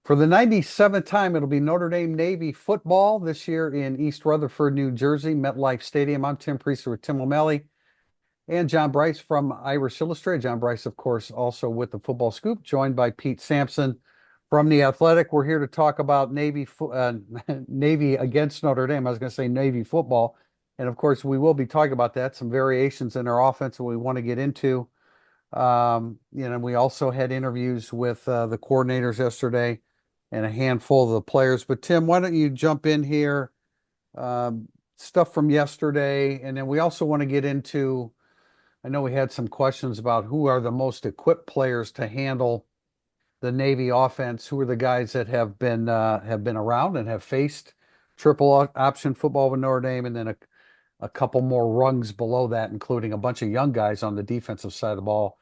For the 97th time, it'll be Notre Dame Navy football this year in East Rutherford, New Jersey, MetLife Stadium. I'm Tim Priester with Tim O'Malley and John Bryce from Irish Illustrated. John Bryce, of course, also with the Football Scoop, joined by Pete Sampson from The Athletic. We're here to talk about Navy against Notre Dame. I was going to say Navy football. And of course, we will be talking about that, some variations in their offense that we want to get into. We also had interviews with the coordinators yesterday and a handful of the players. But Tim, why don't you jump in here? Stuff from yesterday, and then we also want to get into, I know we had some questions about who are the most equipped players to handle the Navy offense. Who are the guys that have been around and have faced triple option football with Notre Dame, and then a couple more rungs below that, including a bunch of young guys on the defensive side of the ball,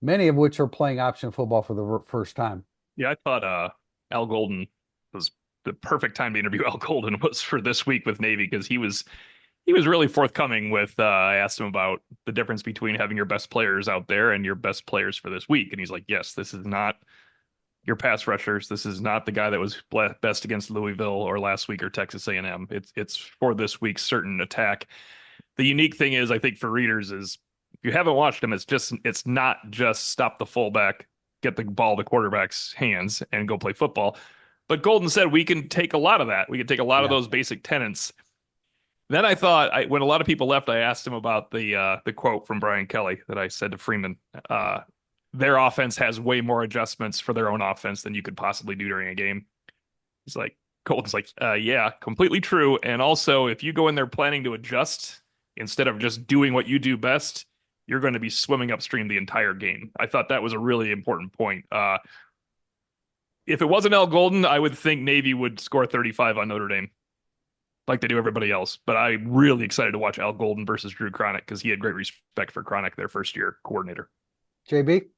many of which are playing option football for the first time. Yeah, I thought Al Golden was the perfect time to interview Al Golden was for this week with Navy because he was really forthcoming with I asked him about the difference between having your best players out there and your best players for this week. And he's like, yes, this is not your pass rushers. This is not the guy that was best against Louisville or last week or Texas A&M. It's for this week's certain attack. The unique thing is, I think for readers is if you haven't watched him, it's not just stop the fullback, get the ball to quarterback's hands and go play football. But Golden said we can take a lot of that. We can take a lot of those basic tenets. Then I thought, when a lot of people left, I asked him about the quote from Brian Kelly that I said to Freeman. Their offense has way more adjustments for their own offense than you could possibly do during a game. He's like, Golden's like, yeah, completely true. And also, if you go in there planning to adjust instead of just doing what you do best, you're going to be swimming upstream the entire game. I thought that was a really important point. If it wasn't Al Golden, I would think Navy would score 35 on Notre Dame, like they do everybody else. But I'm really excited to watch Al Golden versus Drew Cronick because he had great respect for Cronick, their first year coordinator. JB?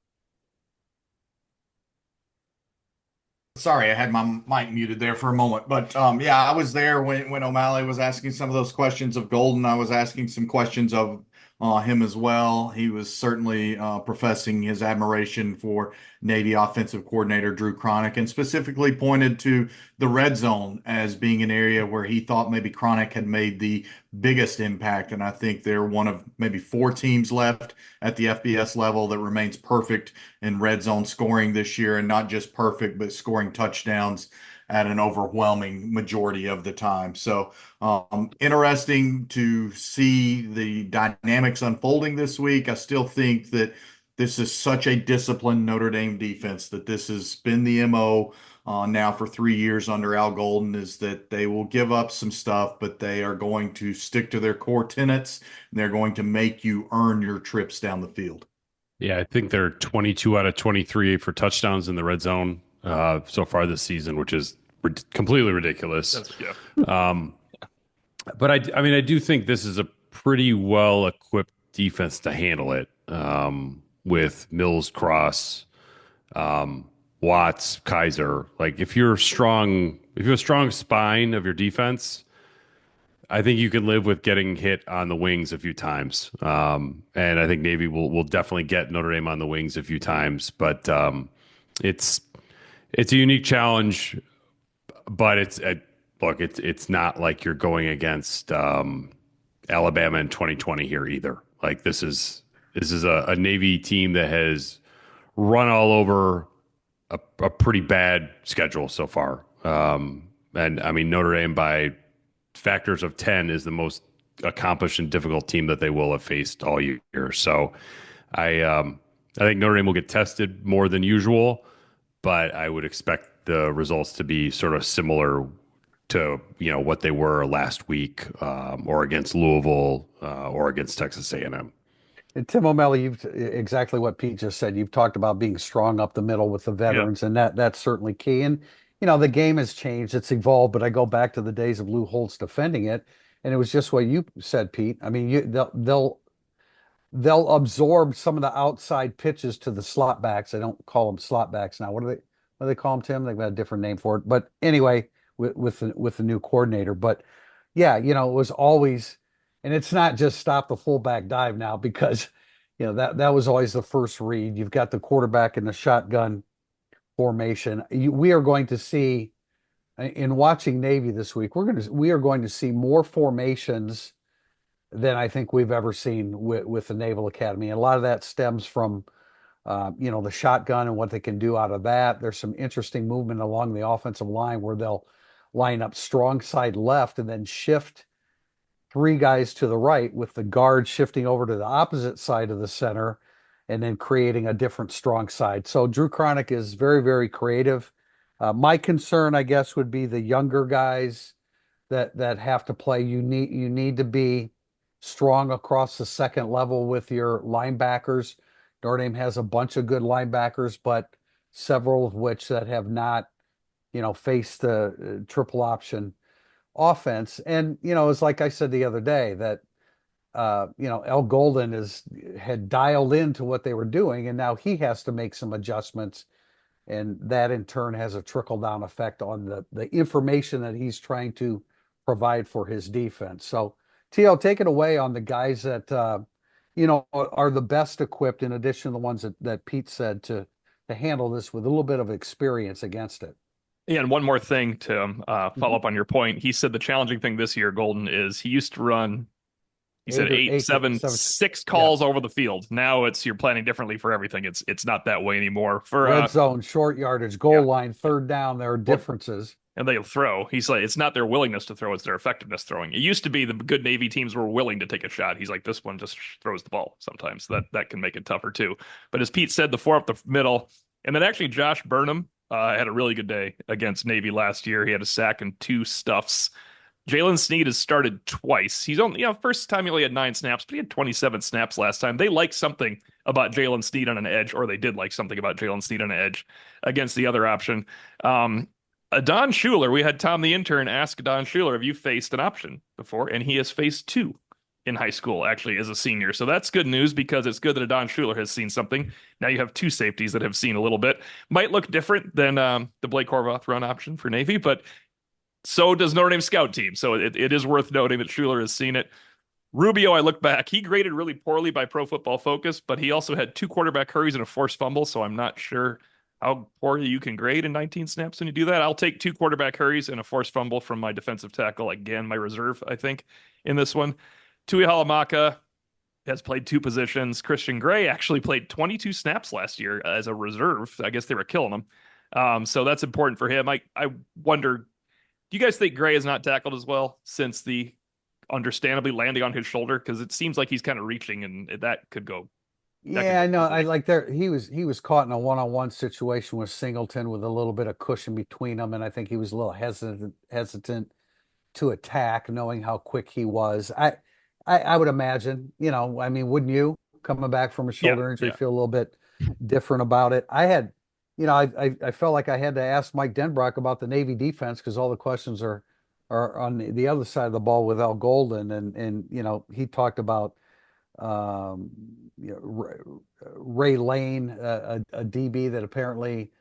Sorry, I had my mic muted there for a moment. But yeah, I was there when O'Malley was asking some of those questions of Golden. I was asking some questions of him as well. He was certainly professing his admiration for Navy offensive coordinator Drew Cronick, and specifically pointed to the red zone as being an area where he thought maybe Cronick had made the biggest impact. And I think they're one of maybe four teams left at the FBS level that remains perfect in red zone scoring this year, and not just perfect, but scoring touchdowns at an overwhelming majority of the time. So interesting to see the dynamics unfolding this week. I still think that this is such a disciplined Notre Dame defense, that this has been the MO now for 3 years under Al Golden, is that they will give up some stuff, but they are going to stick to their core tenets, and they're going to make you earn your trips down the field. Yeah, I think they're 22 out of 23 for touchdowns in the red zone so far this season, which is completely ridiculous. But I do think this is a pretty well-equipped defense to handle it, with Mills, Cross, Watts, Kaiser. Like if you're a strong spine of your defense, I think you can live with getting hit on the wings a few times. And I think Navy will definitely get Notre Dame on the wings a few times. But it's a unique challenge. But it's not like you're going against Alabama in 2020 here either. Like this is a Navy team that has run all over a pretty bad schedule so far. And I mean, Notre Dame by factors of 10 is the most accomplished and difficult team that they will have faced all year. So I think Notre Dame will get tested more than usual, but I would expect the results to be sort of similar to what they were last week, or against Louisville, or against Texas A&M. And Tim O'Malley, you've exactly what Pete just said. You've talked about being strong up the middle with the veterans, and that's certainly key. And the game has changed, it's evolved. But I go back to the days of Lou Holtz defending it, and it was just what you said, Pete. I mean, they'll absorb some of the outside pitches to the slot backs. They don't call them slot backs now. What do they call them, Tim? They've got a different name for it. But anyway, with the new coordinator. But yeah, it was always, and it's not just stop the fullback dive now, because that was always the first read. You've got the quarterback in the shotgun formation. We are going to see in watching Navy this week, we are going to see more formations than I think we've ever seen with the Naval Academy. And a lot of that stems from the shotgun and what they can do out of that. There's some interesting movement along the offensive line where they'll line up strong side left and then shift three guys to the right with the guard shifting over to the opposite side of the center and then creating a different strong side. So Drew Cronick is very, very creative. My concern, I guess, would be the younger guys that have to play. You need to be strong across the second level with your linebackers. Notre Dame has a bunch of good linebackers, but several of which that have not, faced the triple option offense. And, it's like I said the other day that, El Golden had dialed into what they were doing, and now he has to make some adjustments. And that in turn has a trickle down effect on the information that he's trying to provide for his defense. So, T.O., take it away on the guys that, are the best equipped, in addition to the ones that Pete said, to handle this with a little bit of experience against it. Yeah, and one more thing to follow up on your point. He said the challenging thing this year, Golden, is he used to run, he said eight, seven, six calls over the field. Now you're planning differently for everything. It's not that way anymore. For red zone, short yardage, goal line, third down, there are differences. And they'll throw. He's like, it's not their willingness to throw, it's their effectiveness throwing. It used to be the good Navy teams were willing to take a shot. He's like, this one just throws the ball sometimes. That can make it tougher too. But as Pete said, the four up the middle. And then actually Josh Burnham had a really good day against Navy last year. He had a sack and 2 stuffs. Jalen Sneed has started twice. He's only, first time he only had 9 snaps, but he had 27 snaps last time. They like something about Jalen Sneed on an edge, or they did like something about Jalen Sneed on an edge against the other option. Don Schuler, we had Tom the intern ask Don Schuler, have you faced an option before? And he has faced 2 in high school, actually, as a senior. So that's good news, because it's good that Don Schuler has seen something. Now you have 2 safeties that have seen a little bit. Might look different than the Blake Horvath run option for Navy, but so does Notre Dame scout team. So it is worth noting that Schuler has seen it. Rubio, I look back, he graded really poorly by Pro Football Focus, but he also had 2 quarterback hurries and a forced fumble. So I'm not sure how poorly you can grade in 19 snaps when you do that. I'll take 2 quarterback hurries and a forced fumble from my defensive tackle. Again, my reserve, I think, in this one. Tui Halamaka has played 2 positions. Christian Gray actually played 22 snaps last year as a reserve. I guess they were killing him. So that's important for him. I wonder, do you guys think Gray is not tackled as well since the understandably landing on his shoulder? Because it seems like he's kind of reaching, and that could go. Yeah, I know. I like there. He was caught in a one-on-one situation with Singleton with a little bit of cushion between them, and I think he was a little hesitant to attack, knowing how quick he was. I would imagine, wouldn't you, coming back from a shoulder injury, feel a little bit different about it? I had, I felt like I had to ask Mike Denbrock about the Navy defense, because all the questions are on the other side of the ball with Al Golden, and he talked about Ray Lane, a DB that apparently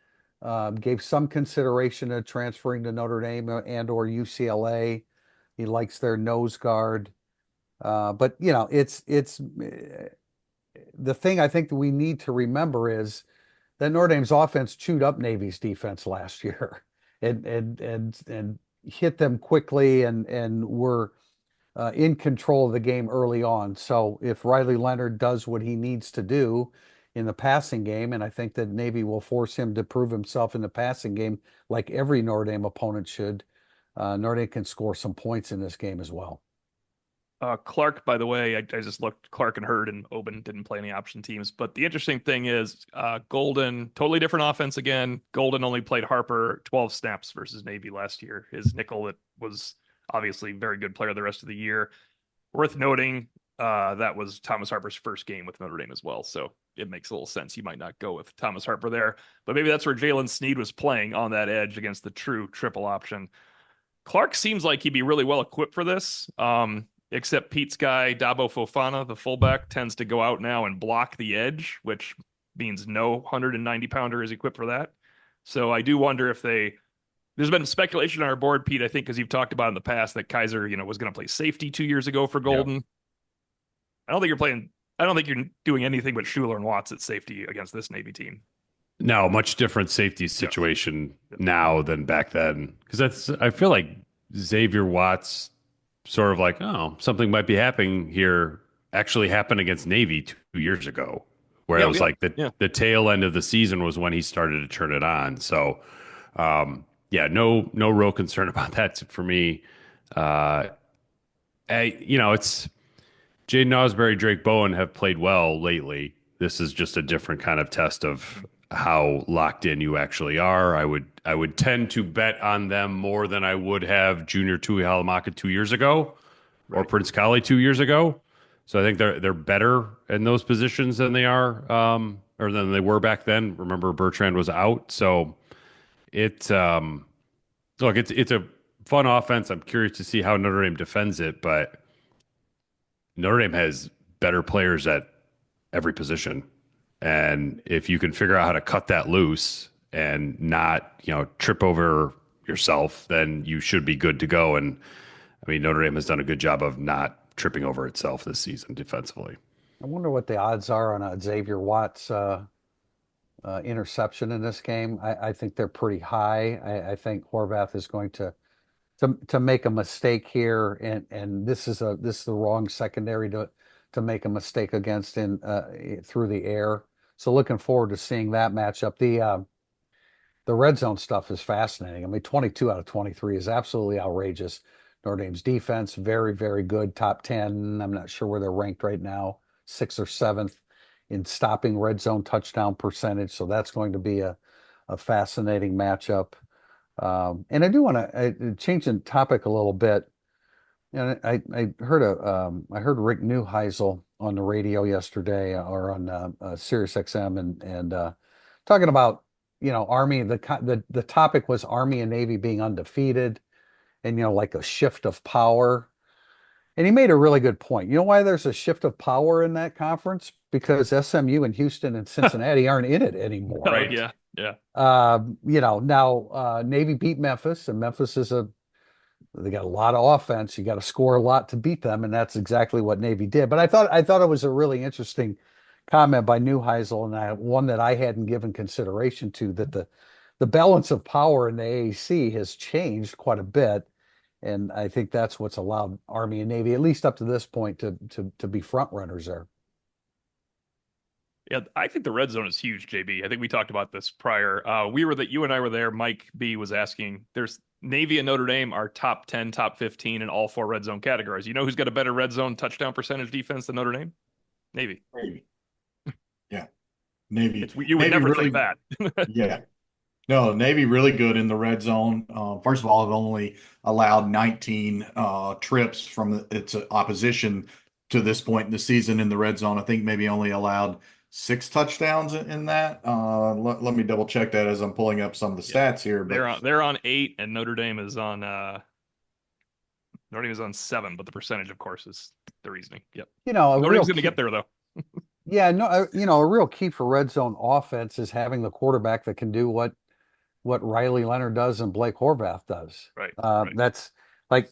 gave some consideration to transferring to Notre Dame and or UCLA. He likes their nose guard. But it's the thing I think that we need to remember is that Notre Dame's offense chewed up Navy's defense last year and hit them quickly and were in control of the game early on. So if Riley Leonard does what he needs to do in the passing game, and I think that Navy will force him to prove himself in the passing game like every Notre Dame opponent should, Notre Dame can score some points in this game as well. Clark, by the way, I just looked. Clark and Hurd and Oben didn't play any option teams. But the interesting thing is Golden, totally different offense again. Golden only played Harper 12 snaps versus Navy last year. His nickel that was obviously very good player the rest of the year. Worth noting, that was Thomas Harper's first game with Notre Dame as well. So it makes a little sense. You might not go with Thomas Harper there. But maybe that's where Jalen Sneed was playing on that edge against the true triple option. Clark seems like he'd be really well equipped for this. Except Pete's guy, Dabo Fofana, the fullback, tends to go out now and block the edge, which means no 190-pounder is equipped for that. So I do wonder if there's been speculation on our board, Pete, I think, because you've talked about in the past that Kaiser, was going to play safety 2 years ago for Golden. Yeah. I don't think you're doing anything but Schuler and Watts at safety against this Navy team. No, much different safety situation now than back then. Because I feel like Xavier Watts sort of like, oh, something might be happening here, actually happened against Navy 2 years ago, where it Yeah, was like yeah. the tail end of the season was when he started to turn it on. So, yeah, no real concern about that for me. Uh, it's Jaden Osbury, Drake Bowen have played well lately. This is just a different kind of test of how locked in you actually are. I would tend to bet on them more than I would have Junior Tui Halamaka 2 years ago or Right. Prince Kali 2 years ago. So I think they're better in those positions than they are or than they were back then. Remember Bertrand was out, so it look it's a fun offense. I'm curious to see how Notre Dame defends it, but Notre Dame has better players at every position. And if you can figure out how to cut that loose and not, trip over yourself, then you should be good to go. And I mean, Notre Dame has done a good job of not tripping over itself this season defensively. I wonder what the odds are on a Xavier Watts interception in this game. I think they're pretty high. I think Horvath is going to make a mistake here, and this is the wrong secondary to make a mistake against in through the air. So looking forward to seeing that matchup. The red zone stuff is fascinating. I mean, 22 out of 23 is absolutely outrageous. Notre Dame's defense, very, very good, top 10. I'm not sure where they're ranked right now, sixth or seventh in stopping red zone touchdown percentage. So that's going to be a fascinating matchup. And I do want to change the topic a little bit. And I heard Rick Neuheisel on the radio yesterday or on Sirius XM and talking about Army. The topic was Army and Navy being undefeated and like a shift of power. And he made a really good point. You know why there's a shift of power in that conference? Because SMU and Houston and Cincinnati aren't in it anymore. Right. Yeah. Yeah. Now Navy beat Memphis, and they got a lot of offense. You got to score a lot to beat them, and that's exactly what Navy did. But I thought it was a really interesting comment by Neuheisel, and one that I hadn't given consideration to, that the balance of power in the AAC has changed quite a bit. And I think that's what's allowed Army and Navy, at least up to this point, to be front runners there. Yeah, I think the red zone is huge, JB. I think we talked about this prior. You and I were there. Mike B was asking. There's Navy and Notre Dame are top 10, top 15 in all four red zone categories. You know who's got a better red zone touchdown percentage defense than Notre Dame? Navy. Yeah, Navy. You would Navy never really, think that. yeah. No, Navy really good in the red zone. First of all, it only allowed 19 trips from its opposition to this point in the season in the red zone. I think maybe only allowed 6 touchdowns in that. Let me double check that as I'm pulling up some of the stats here. But They're on 8, and Notre Dame is on 7, but the percentage, of course, is the reasoning. Yep. Notre Dame's going to get there though. Yeah, no, a real key for red zone offense is having the quarterback that can do what Riley Leonard does and Blake Horvath does. Right. That's like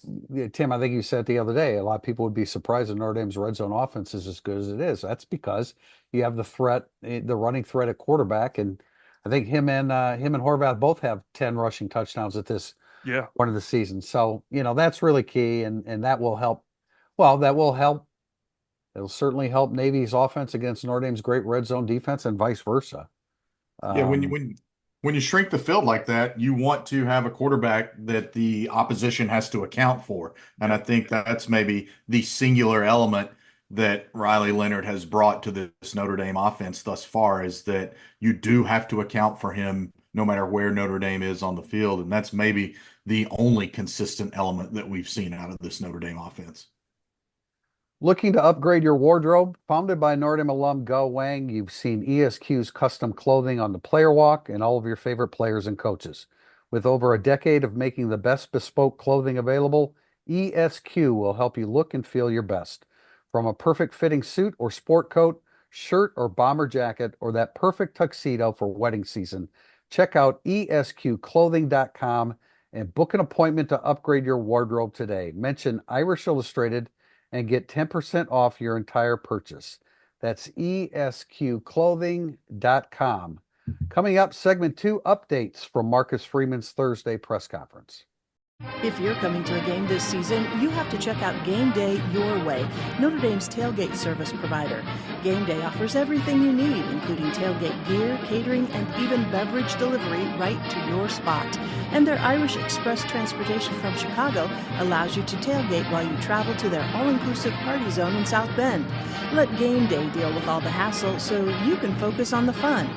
Tim, I think you said the other day, a lot of people would be surprised that Notre Dame's red zone offense is as good as it is. That's because you have the running threat at quarterback, and I think him and Horvath both have 10 rushing touchdowns at this Yeah. point of the season. So, that's really key, and that will help. Well, that will help. It'll certainly help Navy's offense against Notre Dame's great red zone defense and vice versa. yeah, when you shrink the field like that, you want to have a quarterback that the opposition has to account for. And I think that's maybe the singular element that Riley Leonard has brought to this Notre Dame offense thus far, is that you do have to account for him no matter where Notre Dame is on the field. And that's maybe the only consistent element that we've seen out of this Notre Dame offense. Looking to upgrade your wardrobe? Founded by Notre Dame alum Go Wang, you've seen ESQ's custom clothing on the player walk and all of your favorite players and coaches. With over a decade of making the best bespoke clothing available, ESQ will help you look and feel your best. From a perfect fitting suit or sport coat, shirt or bomber jacket, or that perfect tuxedo for wedding season, check out esqclothing.com and book an appointment to upgrade your wardrobe today. Mention Irish Illustrated and get 10% off your entire purchase. That's esqclothing.com. Coming up, segment 2, updates from Marcus Freeman's Thursday press conference. If you're coming to a game this season, you have to check out Game Day Your Way, Notre Dame's tailgate service provider. Game Day offers everything you need, including tailgate gear, catering, and even beverage delivery right to your spot. And their Irish Express transportation from Chicago allows you to tailgate while you travel to their all-inclusive party zone in South Bend. Let Game Day deal with all the hassle so you can focus on the fun.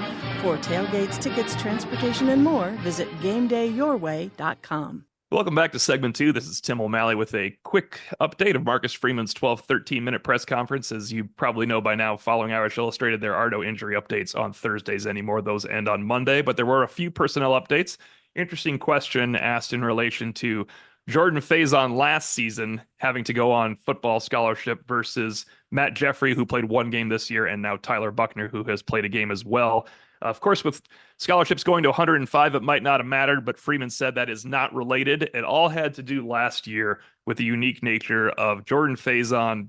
For tailgates, tickets, transportation, and more, visit GameDayYourWay.com. Welcome back to segment 2. This is Tim O'Malley with a quick update of Marcus Freeman's 13-minute press conference. As you probably know by now, following Irish Illustrated, there are no injury updates on Thursdays anymore. Those end on Monday, but there were a few personnel updates. Interesting question asked in relation to Jordan Faison last season having to go on football scholarship versus Matt Jeffrey, who played one game this year, and now Tyler Buckner, who has played a game as well. Of course, with scholarships going to 105, it might not have mattered, but Freeman said that is not related. It all had to do last year with the unique nature of Jordan Faison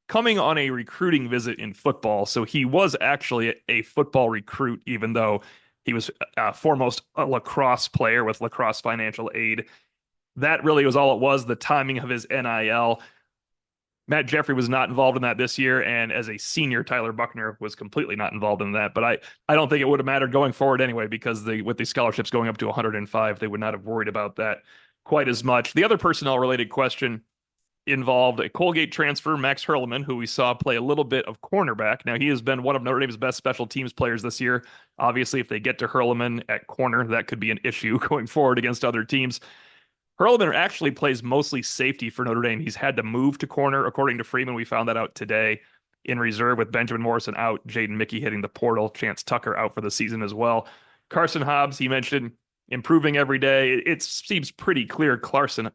coming on a recruiting visit in football. So he was actually a football recruit, even though he was foremost a lacrosse player with lacrosse financial aid. That really was all it was, the timing of his NIL. Matt Jeffrey was not involved in that this year, and as a senior, Tyler Buckner was completely not involved in that. But I don't think it would have mattered going forward anyway, because with the scholarships going up to 105, they would not have worried about that quite as much. The other personnel-related question involved a Colgate transfer, Max Hurleman, who we saw play a little bit of cornerback. Now, he has been one of Notre Dame's best special teams players this year. Obviously, if they get to Hurleman at corner, that could be an issue going forward against other teams. Hurleman actually plays mostly safety for Notre Dame. He's had to move to corner, according to Freeman. We found that out today in reserve with Benjamin Morrison out, Jaden Mickey hitting the portal, Chance Tucker out for the season as well. Carson Hobbs, he mentioned improving every day. It seems pretty clear Carson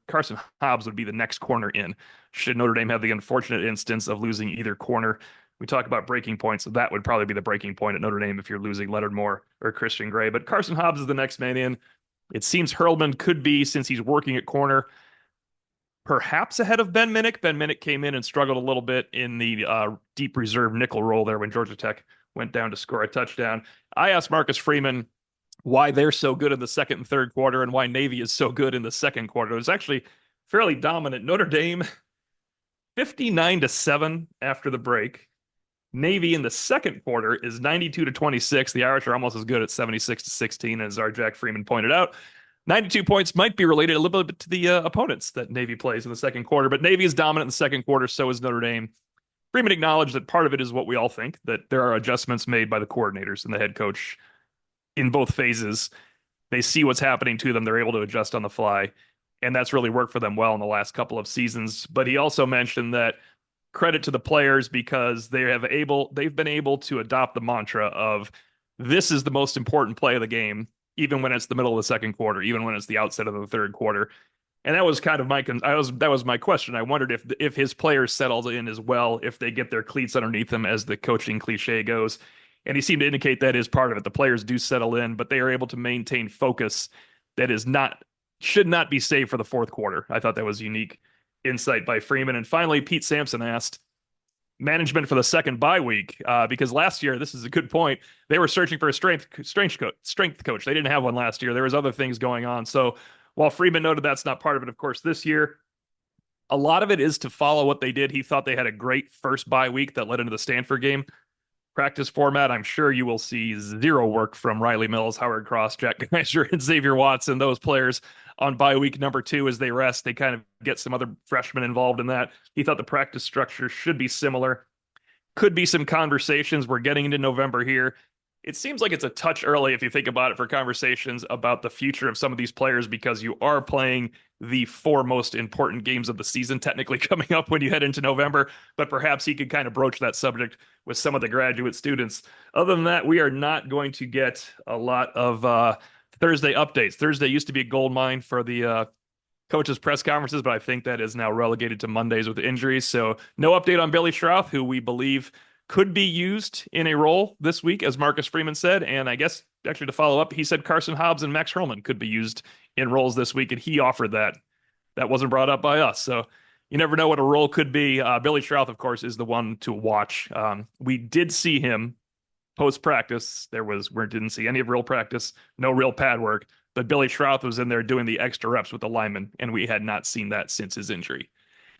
Hobbs would be the next corner in, should Notre Dame have the unfortunate instance of losing either corner. We talk about breaking points, so that would probably be the breaking point at Notre Dame if you're losing Leonard Moore or Christian Gray. But Carson Hobbs is the next man in. It seems Hurleman could be, since he's working at corner, perhaps ahead of Ben Minnick. Ben Minnick came in and struggled a little bit in the deep reserve nickel role there when Georgia Tech went down to score a touchdown. I asked Marcus Freeman why they're so good in the second and third quarter and why Navy is so good in the second quarter. It was actually fairly dominant. Notre Dame 59-7 after the break. Navy in the second quarter is 92-26. The Irish are almost as good at 76-16, as our Jack Freeman pointed out. 92 points might be related a little bit to the opponents that Navy plays in the second quarter, but Navy is dominant in the second quarter, so is Notre Dame. Freeman acknowledged that part of it is what we all think, that there are adjustments made by the coordinators and the head coach in both phases. They see what's happening to them. They're able to adjust on the fly, and that's really worked for them well in the last couple of seasons. But he also mentioned that credit to the players, because they've been able to adopt the mantra of this is the most important play of the game, even when it's the middle of the second quarter, even when it's the outset of the third quarter. And that was kind of that was my question. I wondered if his players settled in as well, if they get their cleats underneath them, as the coaching cliche goes. And he seemed to indicate that is part of it. The players do settle in, but they are able to maintain focus that should not be saved for the fourth quarter. I thought that was unique insight by Freeman. And finally, Pete Sampson asked management for the second bye week, because last year, this is a good point, they were searching for a strength coach. They didn't have one last year. There was other things going on. So while Freeman noted that's not part of it, of course, this year, a lot of it is to follow what they did. He thought they had a great first bye week that led into the Stanford game. Practice format, I'm sure you will see zero work from Riley Mills, Howard Cross, Jack Geiser, and Xavier Watson, those players on bye week number 2 as they rest. They kind of get some other freshmen involved in that. He thought the practice structure should be similar. Could be some conversations. We're getting into November here. It seems like it's a touch early, if you think about it, for conversations about the future of some of these players, because you are playing the 4 most important games of the season technically coming up when you head into November, but perhaps he could kind of broach that subject with some of the graduate students. Other than that, we are not going to get a lot of Thursday updates. Thursday used to be a gold mine for the coaches' press conferences, but I think that is now relegated to Mondays with injuries. So no update on Billy Strouth, who we believe could be used in a role this week, as Marcus Freeman said. And I guess, actually, to follow up, he said Carson Hobbs and Max Hurleman could be used in roles this week, and he offered that. That wasn't brought up by us. So you never know what a role could be. Billy Strouth, of course, is the one to watch. We did see him post practice. We didn't see any of real practice, no real pad work, but Billy Schrouth was in there doing the extra reps with the linemen, and we had not seen that since his injury.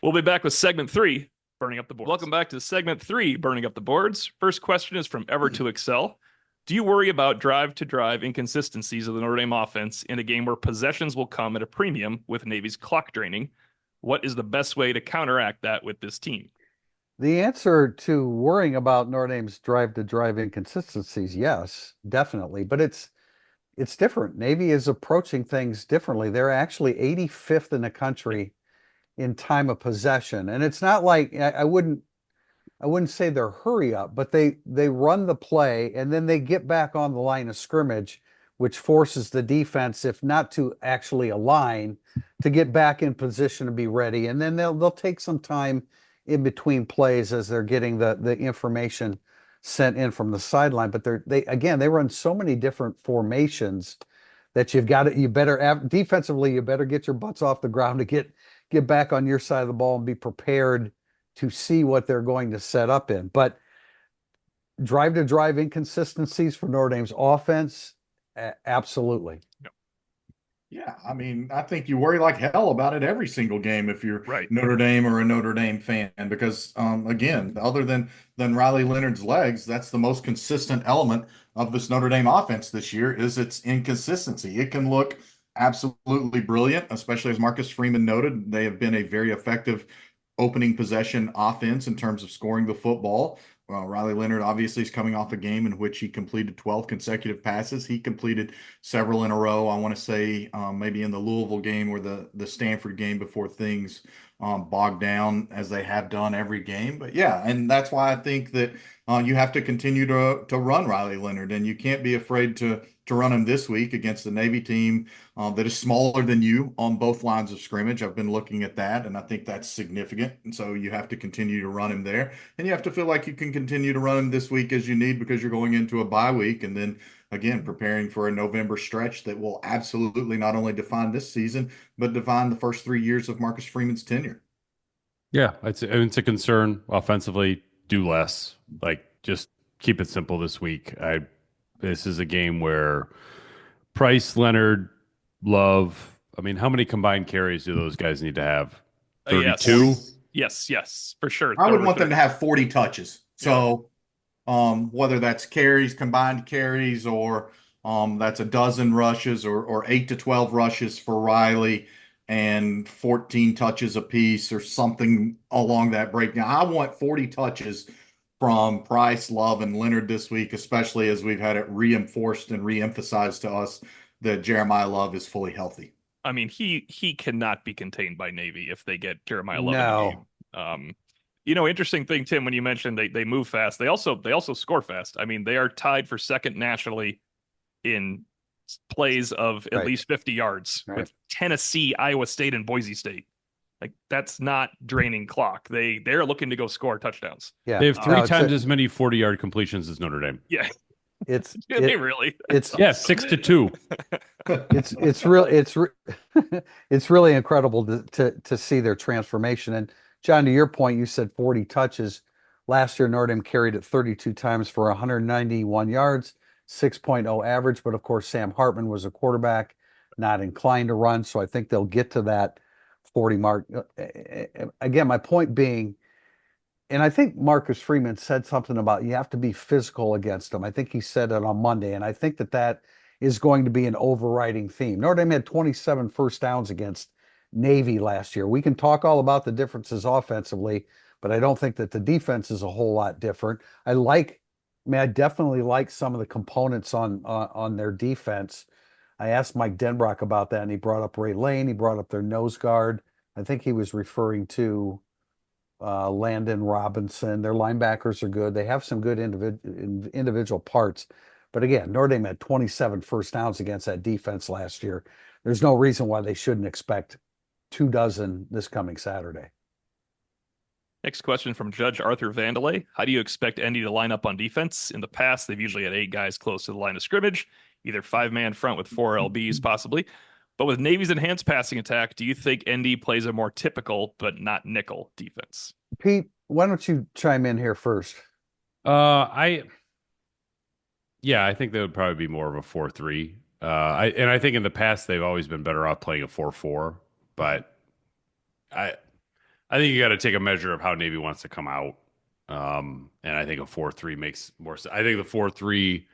We'll be back with segment 3, burning up the boards. Welcome back to segment 3, burning up the boards. First question is from Ever to Excel. Do you worry about drive-to-drive inconsistencies of the Notre Dame offense in a game where possessions will come at a premium with Navy's clock draining? What is the best way to counteract that with this team? The answer to worrying about Notre Dame's drive-to-drive inconsistencies, yes, definitely. But it's different. Navy is approaching things differently. They're actually 85th in the country in time of possession. And it's not like I wouldn't say they're hurry up, but they run the play and then they get back on the line of scrimmage, which forces the defense, if not to actually align, to get back in position to be ready. And then they'll take some time in between plays as they're getting the information sent in from the sideline. But they run so many different formations that defensively, you better get your butts off the ground to get back on your side of the ball and be prepared to see what they're going to set up in. But drive-to-drive inconsistencies for Notre Dame's offense, absolutely. Yeah, I mean, I think you worry like hell about it every single game if you're Right. Notre Dame or a Notre Dame fan, because again, other than Riley Leonard's legs, that's the most consistent element of this Notre Dame offense this year is its inconsistency. It can look absolutely brilliant, especially as Marcus Freeman noted. They have been a very effective opening possession offense in terms of scoring the football. Riley Leonard obviously is coming off a game in which he completed 12 consecutive passes. He completed several in a row. I want to say maybe in the Louisville game or the Stanford game before things bogged down as they have done every game. But yeah, and that's why I think that you have to continue to run Riley Leonard, and you can't be afraid to run him this week against the Navy team that is smaller than you on both lines of scrimmage. I've been looking at that, and I think that's significant. And so you have to continue to run him there, and you have to feel like you can continue to run him this week as you need, because you're going into a bye week and then again preparing for a November stretch that will absolutely not only define this season but define the first 3 years of Marcus Freeman's tenure. Yeah, it's a concern. Offensively, do less. Like, just keep it simple this week. This is a game where Price, Leonard, Love. I mean, how many combined carries do those guys need to have? 32? Yes, for sure. I would want them to have 40 touches. So whether that's carries, combined carries, or that's a dozen rushes or 8 to 12 rushes for Riley and 14 touches apiece or something along that breakdown. I want 40 touches from Price, Love, and Leonard this week, especially as we've had it reinforced and reemphasized to us that Jeremiah Love is fully healthy. I mean, he cannot be contained by Navy if they get Jeremiah Love in the game. Interesting thing, Tim, when you mentioned they move fast, they also score fast. I mean, they are tied for second nationally in plays of at least 50 yards with Tennessee, Iowa State, and Boise State. Like, that's not draining clock. They're looking to go score touchdowns. Yeah, they have three times as many 40-yard completions as Notre Dame. Yeah, it's they really. It's 6-2. It's really incredible to see their transformation. And John, to your point, you said 40 touches. Last year, Notre Dame carried it 32 times for 191 yards, 6.0 average. But of course, Sam Hartman was a quarterback, not inclined to run. So I think they'll get to that 40 mark. Again, my point being, and I think Marcus Freeman said something about you have to be physical against them. I think he said it on Monday, and I think that is going to be an overriding theme. Notre Dame had 27 first downs against Navy last year. We can talk all about the differences offensively, but I don't think that the defense is a whole lot different. I definitely like some of the components on their defense. I asked Mike Denbrock about that, and he brought up Ray Lane. He brought up their nose guard. I think he was referring to Landon Robinson. Their linebackers are good. They have some good individual parts. But again, Notre Dame had 27 first downs against that defense last year. There's no reason why they shouldn't expect 24 this coming Saturday. Next question from Judge Arthur Vandelay. How do you expect Indy to line up on defense? In the past, they've usually had 8 guys close to the line of scrimmage, either 5-man front with 4 LBs possibly. But with Navy's enhanced passing attack, do you think Indy plays a more typical but not nickel defense? Pete, why don't you chime in here first? I Yeah, I think that would probably be more of a 4-3. I think in the past they've always been better off playing a 4-4, but I I think you got to take a measure of how Navy wants to come out. And I think a 4-3 makes more sense. I think the 4-3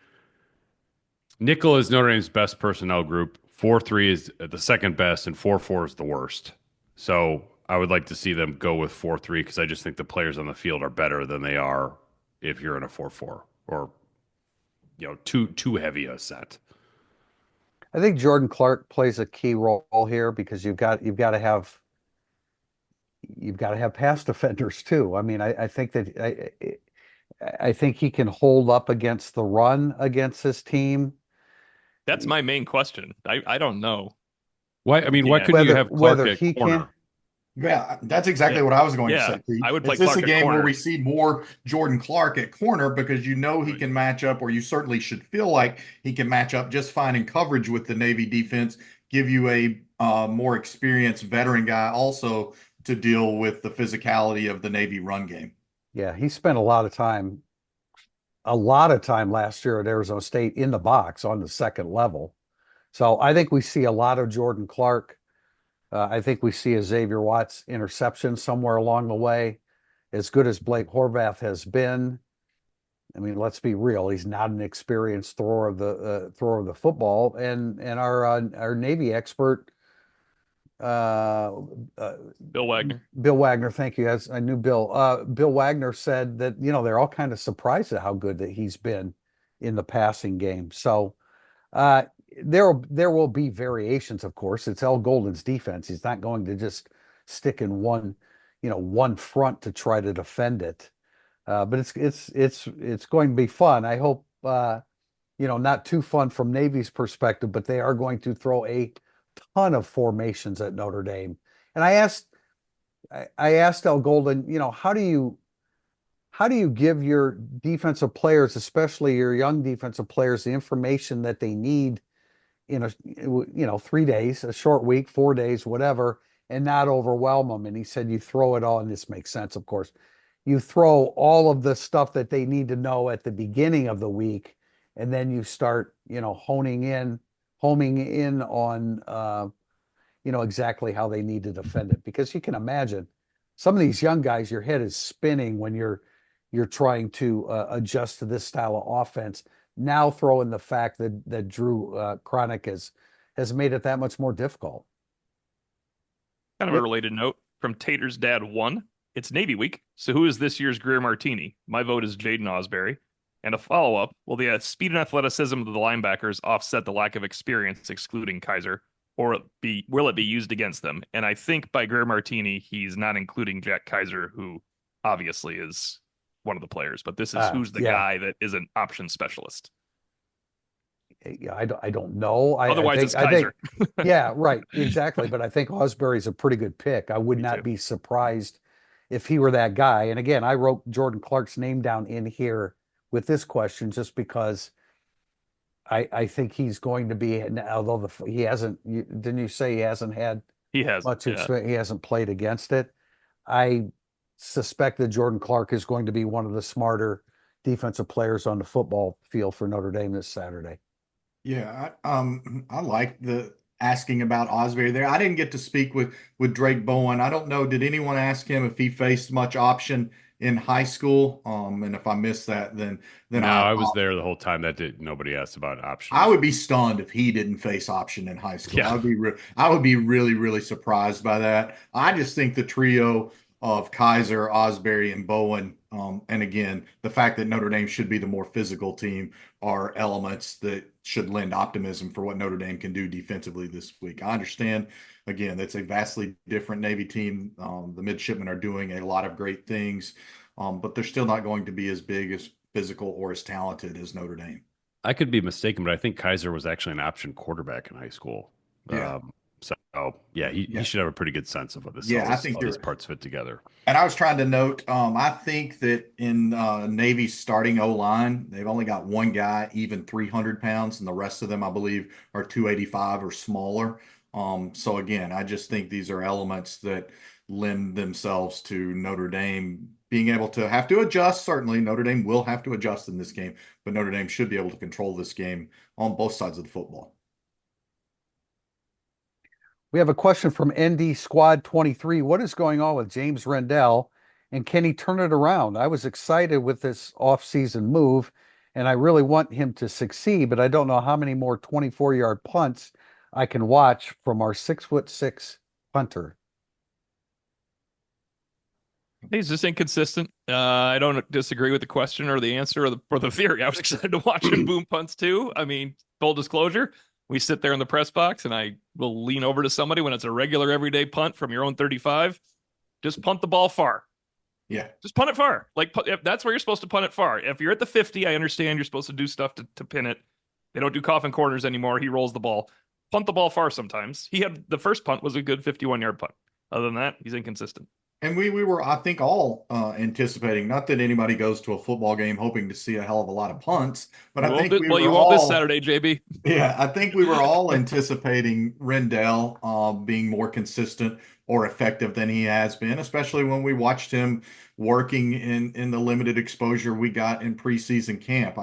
nickel is Notre Dame's best personnel group. 4-3 is the second best, and 4-4 is the worst. So I would like to see them go with 4-3 because I just think the players on the field are better than they are if you're in a 4-4 or too heavy a set. I think Jordan Clark plays a key role here because you've got to have pass defenders too. I mean, I think that I think he can hold up against the run against his team. That's my main question. I don't know. Why? I mean, why Yeah. couldn't you have Clark Whether at he corner? can. Yeah, that's exactly Yeah. what I was going to Yeah, say, Pete. I would play Is this Clark a at game where corner. we see more Jordan Clark at corner because you know he can match up, or you certainly should feel like he can match up just fine in coverage with the Navy defense, give you a more experienced veteran guy also to deal with the physicality of the Navy run game. Yeah, he spent a lot of time last year at Arizona State in the box on the second level. So I think we see a lot of Jordan Clark. I think we see a Xavier Watts interception somewhere along the way. As good as Blake Horvath has been, I mean, let's be real. He's not an experienced thrower of the football, and our Navy expert, uh, uh, Bill Wagner. Bill Wagner. Thank you. As I knew Bill. Bill Wagner said that they're all kind of surprised at how good that he's been in the passing game. So uh, there will be variations, of course. It's Al Golden's defense. He's not going to just stick in one front to try to defend it. But it's going to be fun. I hope not too fun from Navy's perspective, but they are going to throw a ton of formations at Notre Dame. And I asked Al Golden, how do you give your defensive players, especially your young defensive players, the information that they need in 3 days, a short week, 4 days, whatever, and not overwhelm them? And he said, you throw it all, and this makes sense, of course. You throw all of the stuff that they need to know at the beginning of the week, and then you start, homing in on, exactly how they need to defend it. Because you can imagine some of these young guys, your head is spinning when you're trying to adjust to this style of offense. Now throw in the fact that Drew Cronick has made it that much more difficult. Kind of a related note from Tater's dad 1. It's Navy week, so who is this year's Greer Martini? My vote is Jaden Osbury. And a follow-up, will the speed and athleticism of the linebackers offset the lack of experience, excluding Kaiser, or will it be used against them? And I think by Greer Martini, he's not including Jack Kaiser, who obviously is one of the players, but this is who's the guy that is an option specialist. Yeah, I don't know. Otherwise, it's Kaiser. Yeah, right, exactly. But I think Osbury's a pretty good pick. I would not be surprised if he were that guy. And again, I wrote Jordan Clark's name down in here with this question just because I think he's going to be, although he hasn't, didn't you say he hasn't had much experience? He hasn't played against it. I suspect that Jordan Clark is going to be one of the smarter defensive players on the football field for Notre Dame this Saturday. Yeah, I like the asking about Osbury there. I didn't get to speak with Drake Bowen. I don't know. Did anyone ask him if he faced much option in high school? And if I missed that, then no, I was there the whole time. Nobody asked about options. I would be stunned if he didn't face option in high school. Yeah. I would be really, really surprised by that. I just think the trio of Kaiser, Osbury, and Bowen, and again, the fact that Notre Dame should be the more physical team are elements that should lend optimism for what Notre Dame can do defensively this week. I understand, again, that's a vastly different Navy team. The midshipmen are doing a lot of great things, but they're still not going to be as big, as physical, or as talented as Notre Dame. I could be mistaken, but I think Kaiser was actually an option quarterback in high school. Yeah. He should have a pretty good sense of what this. Yeah, I think all these parts fit together. And I was trying to note, I think that in Navy's starting O-line, they've only got one guy even 300 pounds, and the rest of them, I believe, are 285 or smaller. So again, I just think these are elements that lend themselves to Notre Dame being able to have to adjust. Certainly, Notre Dame will have to adjust in this game, but Notre Dame should be able to control this game on both sides of the football. We have a question from ND Squad 23. What is going on with James Rendell and can he turn it around? I was excited with this offseason move and I really want him to succeed, but I don't know how many more 24-yard punts I can watch from our 6'6" punter. He's just inconsistent. I don't disagree with the question or the answer or the theory. I was excited to watch him boom punts too. I mean, full disclosure, we sit there in the press box and I will lean over to somebody when it's a regular everyday punt from your own 35. Just punt the ball far. Yeah. Just punt it far. Like, if that's where you're supposed to punt it far. If you're at the 50, I understand you're supposed to do stuff to pin it. They don't do coffin corners anymore. He rolls the ball. Punt the ball far sometimes. The first punt was a good 51-yard punt. Other than that, he's inconsistent. And we were, I think, all anticipating, not that anybody goes to a football game hoping to see a hell of a lot of punts, but I think we were you won't this Saturday, JB. Yeah, I think we were all anticipating Rendell being more consistent or effective than he has been, especially when we watched him working in the limited exposure we got in preseason camp.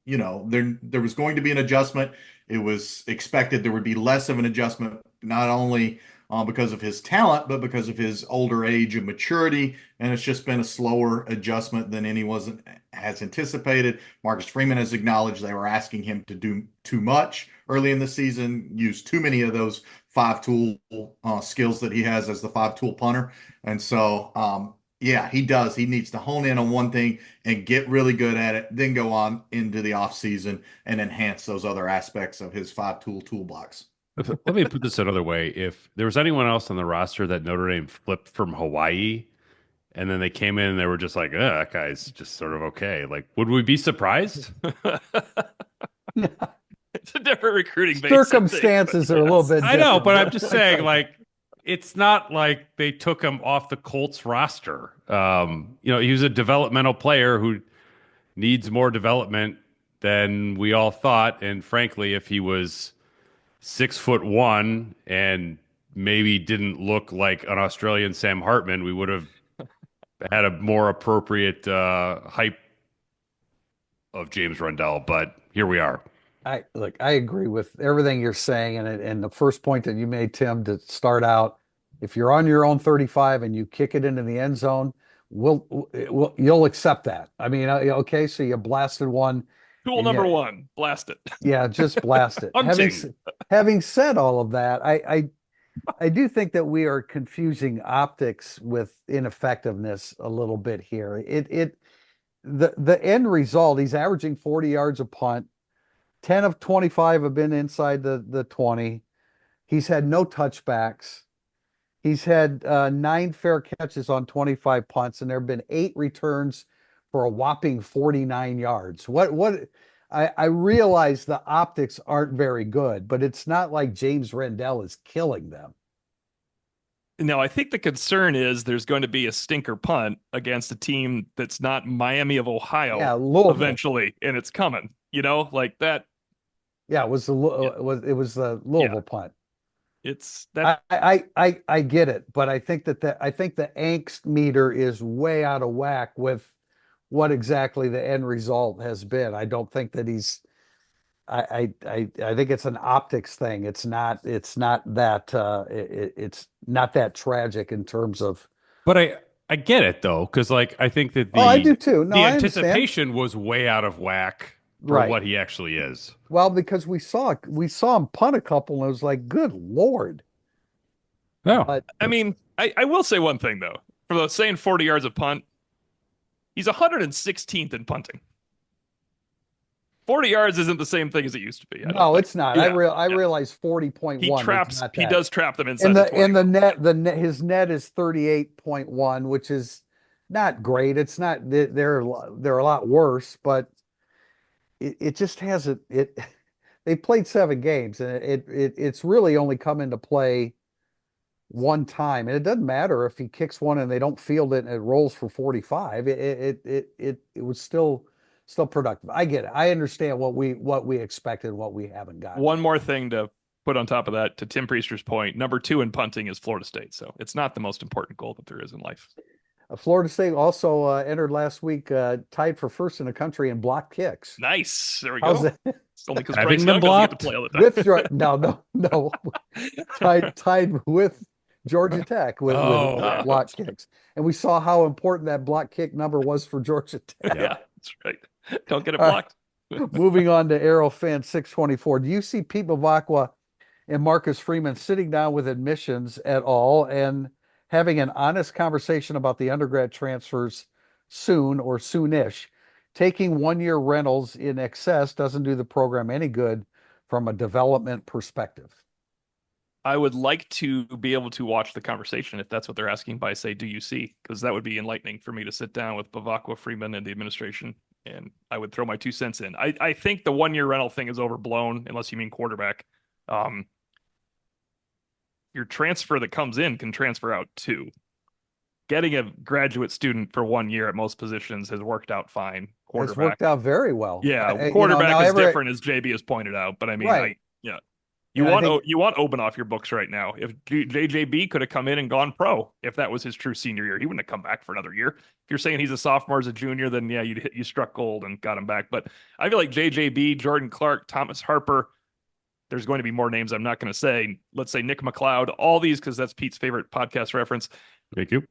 There was going to be an adjustment. It was expected there would be less of an adjustment, not only because of his talent, but because of his older age and maturity. And it's just been a slower adjustment than anyone has anticipated. Marcus Freeman has acknowledged they were asking him to do too much early in the season, use too many of those five-tool skills that he has as the five-tool punter. And so, yeah, he does. He needs to hone in on one thing and get really good at it, then go on into the offseason and enhance those other aspects of his five-tool toolbox. Let me put this another way. If there was anyone else on the roster that Notre Dame flipped from Hawaii and then they came in and they were just like, that guy's just sort of okay. Like, would we be surprised? It's a different recruiting base. Circumstances are a little bit different. I know, but I'm just saying, like, it's not like they took him off the Colts roster. He was a developmental player who needs more development than we all thought. And frankly, if he was 6'1" and maybe didn't look like an Australian Sam Hartman, we would have had a more appropriate hype of James Rendell. But here we are. I agree with everything you're saying, and the first point that you made, Tim, to start out. If you're on your own 35 and you kick it into the end zone, you'll accept that. I mean, okay, so you blasted one. Tool number one, blast it. Yeah, just blast it. Having said all of that, I do think that we are confusing optics with ineffectiveness a little bit here. The end result, he's averaging 40 yards a punt. 10 of 25 have been inside the 20. He's had no touchbacks. He's had 9 fair catches on 25 punts, and there have been 8 returns for a whopping 49 yards. I realize the optics aren't very good, but it's not like James Rendell is killing them. No, I think the concern is there's going to be a stinker punt against a team that's not Miami of Ohio eventually, and it's coming. Like that. Yeah, it was the Louisville punt. It's that I get it, but I think the angst meter is way out of whack with what exactly the end result has been. I don't think that I think it's an optics thing. It's not that it's not that tragic in terms of. But I get it though, because I think that I do too. No, the I anticipation was way out of whack for what he actually is. Well, because we saw him punt a couple, and it was like, good Lord. No, but, I mean, I will say one thing though. For saying 40 yards of punt, he's 116th in punting. 40 yards isn't the same thing as it used to be. No, it's not. Yeah, I realize 40.1. He does trap them inside and the net. His net is 38.1, which is not great. It's not. They're a lot worse, but it just hasn't. They played 7 games, and it's really only come into play one time, and it doesn't matter if he kicks one and they don't field it and it rolls for 45. It was still productive. I get it. I understand what we expected and what we haven't got. One more thing to put on top of that, to Tim Priester's point, number 2 in punting is Florida State, so it's not the most important goal that there is in life. Florida State also entered last week, tied for first in the country in block kicks. Nice. There we How's go. that? It's only because Having Bryce them Young doesn't get to blocked? play all the time. No. Tied with Georgia Tech with Oh. block kicks. And we saw how important that block kick number was for Georgia Tech. Yeah, that's right. Don't get it All right. blocked. Moving on to Arrow Fan 624. Do you see Pete Bavacqua and Marcus Freeman sitting down with admissions at all and having an honest conversation about the undergrad transfers soon or soonish? Taking 1-year rentals in excess doesn't do the program any good from a development perspective. I would like to be able to watch the conversation if that's what they're asking by say, do you see? Because that would be enlightening for me to sit down with Bavacqua, Freeman, and the administration, and I would throw my 2 cents in. I think the 1-year rental thing is overblown, unless you mean quarterback. Your transfer that comes in can transfer out too. Getting a graduate student for 1 year at most positions has worked out fine. It's Quarterback, worked out very well. yeah, You quarterback know, now is different, as JB has pointed out. But I mean, Right. you And I think- you want Oben off your books right now. If JJB could have come in and gone pro, if that was his true senior year, he wouldn't have come back for another year. If you're saying he's a sophomore as a junior, then yeah, you struck gold and got him back. But I feel like JJB, Jordan Clark, Thomas Harper. There's going to be more names I'm not going to say. Let's say Nick McLeod, all these, because that's Pete's favorite podcast reference. Thank you.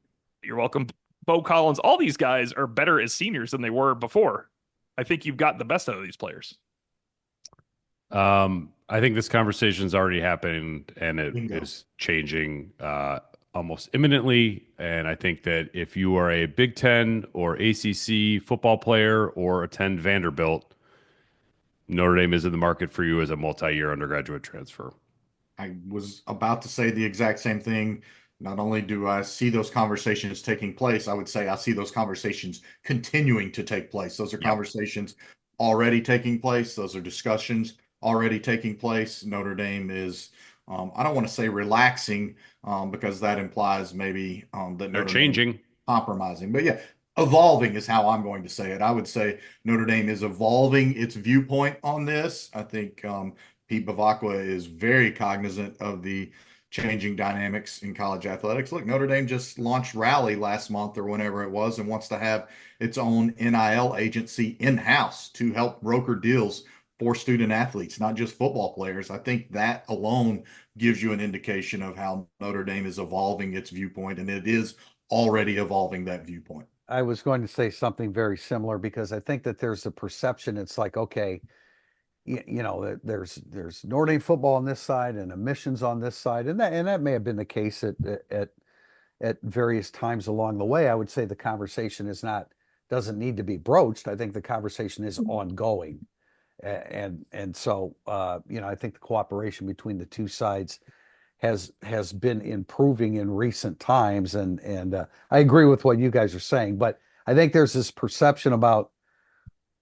You're welcome. Bo Collins, all these guys are better as seniors than they were before. I think you've got the best out of these players. I think this conversation's already happened and it Bingo. is changing almost imminently. And I think that if you are a Big Ten or ACC football player or attend Vanderbilt, Notre Dame is in the market for you as a multi-year undergraduate transfer. I was about to say the exact same thing. Not only do I see those conversations taking place, I would say I see those conversations continuing to take place. Those are Yep. conversations already taking place. Those are discussions already taking place. Notre Dame is, I don't want to say relaxing, because that implies maybe that They're Notre Dame changing. compromising. But yeah, evolving is how I'm going to say it. I would say Notre Dame is evolving its viewpoint on this. I think Pete Bavacqua is very cognizant of the changing dynamics in college athletics. Look, Notre Dame just launched Rally last month or whenever it was and wants to have its own NIL agency in-house to help broker deals for student athletes, not just football players. I think that alone gives you an indication of how Notre Dame is evolving its viewpoint, and it is already evolving that viewpoint. I was going to say something very similar because I think that there's a perception. It's like, okay, you know, there's Notre Dame football on this side and admissions on this side, and that may have been the case at various times along the way. I would say the conversation doesn't need to be broached. I think the conversation is ongoing, and so you know, I think the cooperation between the two sides has been improving in recent times, and I agree with what you guys are saying, but I think there's this perception about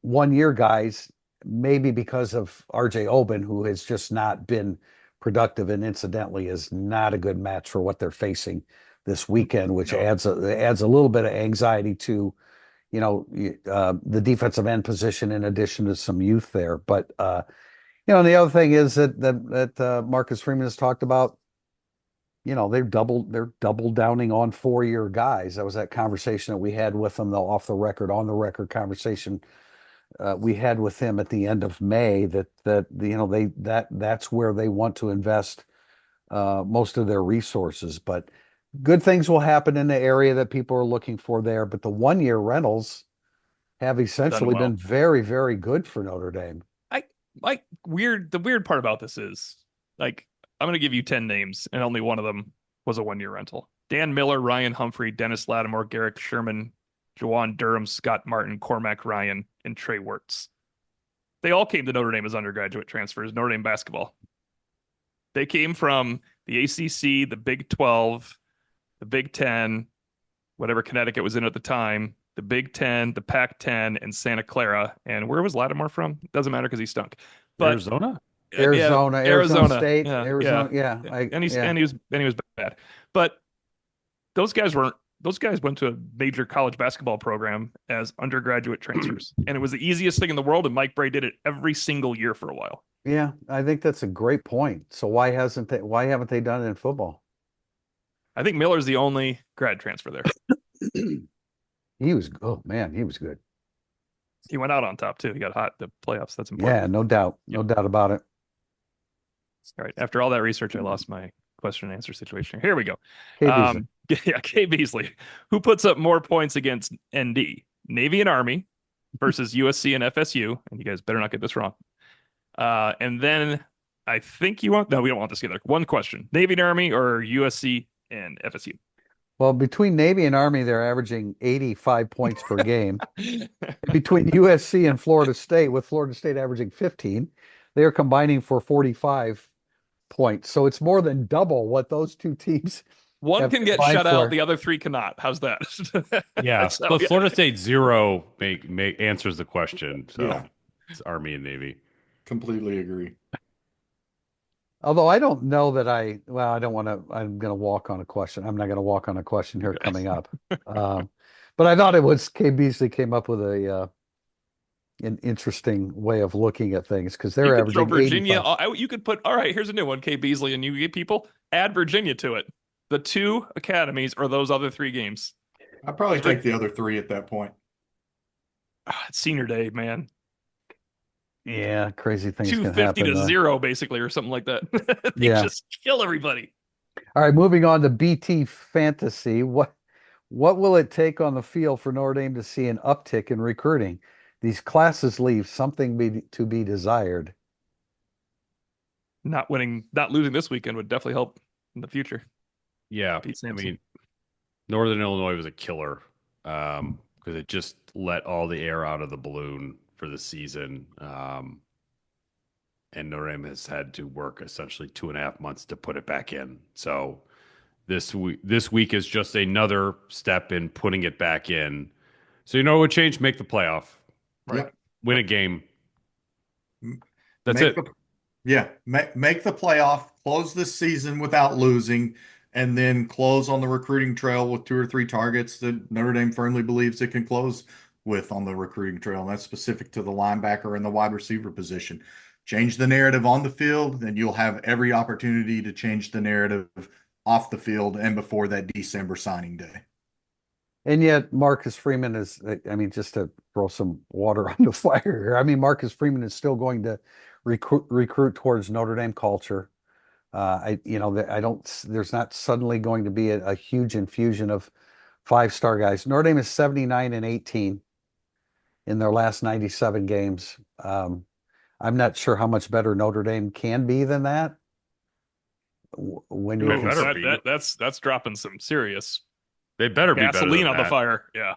1-year guys, maybe because of RJ Oben, who has just not been productive and incidentally is not a good match for what they're facing this weekend, which adds a little bit of anxiety to, you know, the defensive end position in addition to some youth there. But you know, and the other thing is that Marcus Freeman has talked about, you know, they're double downing on 4-year guys. That was that conversation that we had with them, the off the record, on the record conversation we had with him at the end of May, that you know, that's where they want to invest most of their resources. But good things will happen in the area that people are looking for there. But the 1-year rentals have essentially well. been very, very good for Notre Dame. The weird part about this is, like, I'm going to give you 10 names, and only one of them was a 1-year rental. Dan Miller, Ryan Humphrey, Dennis Lattimore, Garrick Sherman, Jawan Durham, Scott Martin, Cormac Ryan, and Trey Wirtz. They all came to Notre Dame as undergraduate transfers, Notre Dame basketball. They came from the ACC, the Big 12, the Big 10, whatever Connecticut was in at the time, the Big 10, the Pac-10, and Santa Clara. And where was Lattimore from? Doesn't matter because he stunk. But Arizona? Arizona State, yeah, Arizona, yeah. And he was bad. But those guys went to a major college basketball program as undergraduate transfers, and it was the easiest thing in the world. And Mike Bray did it every single year for a while. Yeah, I think that's a great point. So why haven't they done it in football? I think Miller's the only grad transfer there. He was, oh man, he was good. He went out on top too. He got hot the playoffs. That's important. Yeah, no doubt. No doubt about it. All right. After all that research, I lost my question and answer situation. Here we go. Kay Beasley. Yeah, Kay Beasley. Who puts up more points against ND? Navy and Army versus USC and FSU. And you guys better not get this wrong. And then I think you want, no, we don't want this either. One question. Navy and Army or USC and FSU? Well, between Navy and Army, they're averaging 85 points per game. Between USC and Florida State, with Florida State averaging 15, they are combining for 45 points. So it's more than double what those two teams. One have can get combined shut out, for. the other three cannot. How's that? Yeah, So, but Florida State 0 answers the question. So Yeah. it's Army and Navy. Completely agree. Although I don't know that I don't want to, I'm going to walk on a question. I'm not going to walk on a question here coming up. But I thought it was Kay Beasley came up with an interesting way of looking at things because they're you could throw averaging Virginia. 85. You could put, all right, here's a new one, Kay Beasley, and you get people, add Virginia to it. The two academies or those other three games. I'd probably take the other three at that point. It's senior day, man. Yeah, crazy things can 250 happen. to 0, basically, or something like that. They Yeah. just kill everybody. All right, moving on to BT Fantasy. What will it take on the field for Notre Dame to see an uptick in recruiting? These classes leave something to be desired. Not losing this weekend would definitely help in the future. Yeah, Pete I Sampson. mean, Northern Illinois was a killer because it just let all the air out of the balloon for the season. And Notre Dame has had to work essentially 2.5 months to put it back in. So this week is just another step in putting it back in. So you know what would change? Make the playoff. Right. Yep. Win a game. That's Make it. Make the playoff, close this season without losing, and then close on the recruiting trail with 2 or 3 targets that Notre Dame firmly believes it can close with on the recruiting trail. And that's specific to the linebacker and the wide receiver position. Change the narrative on the field, then you'll have every opportunity to change the narrative off the field and before that December signing day. And yet Marcus Freeman is, I mean, just to throw some water on the fire here. I mean, Marcus Freeman is still going to recruit towards Notre Dame culture. There's not suddenly going to be a huge infusion of 5-star guys. Notre Dame is 79-18 in their last 97 games. I'm not sure how much better Notre Dame can be than that. When you They better be. That's dropping some serious They better be better gasoline than on the that. fire. Yeah.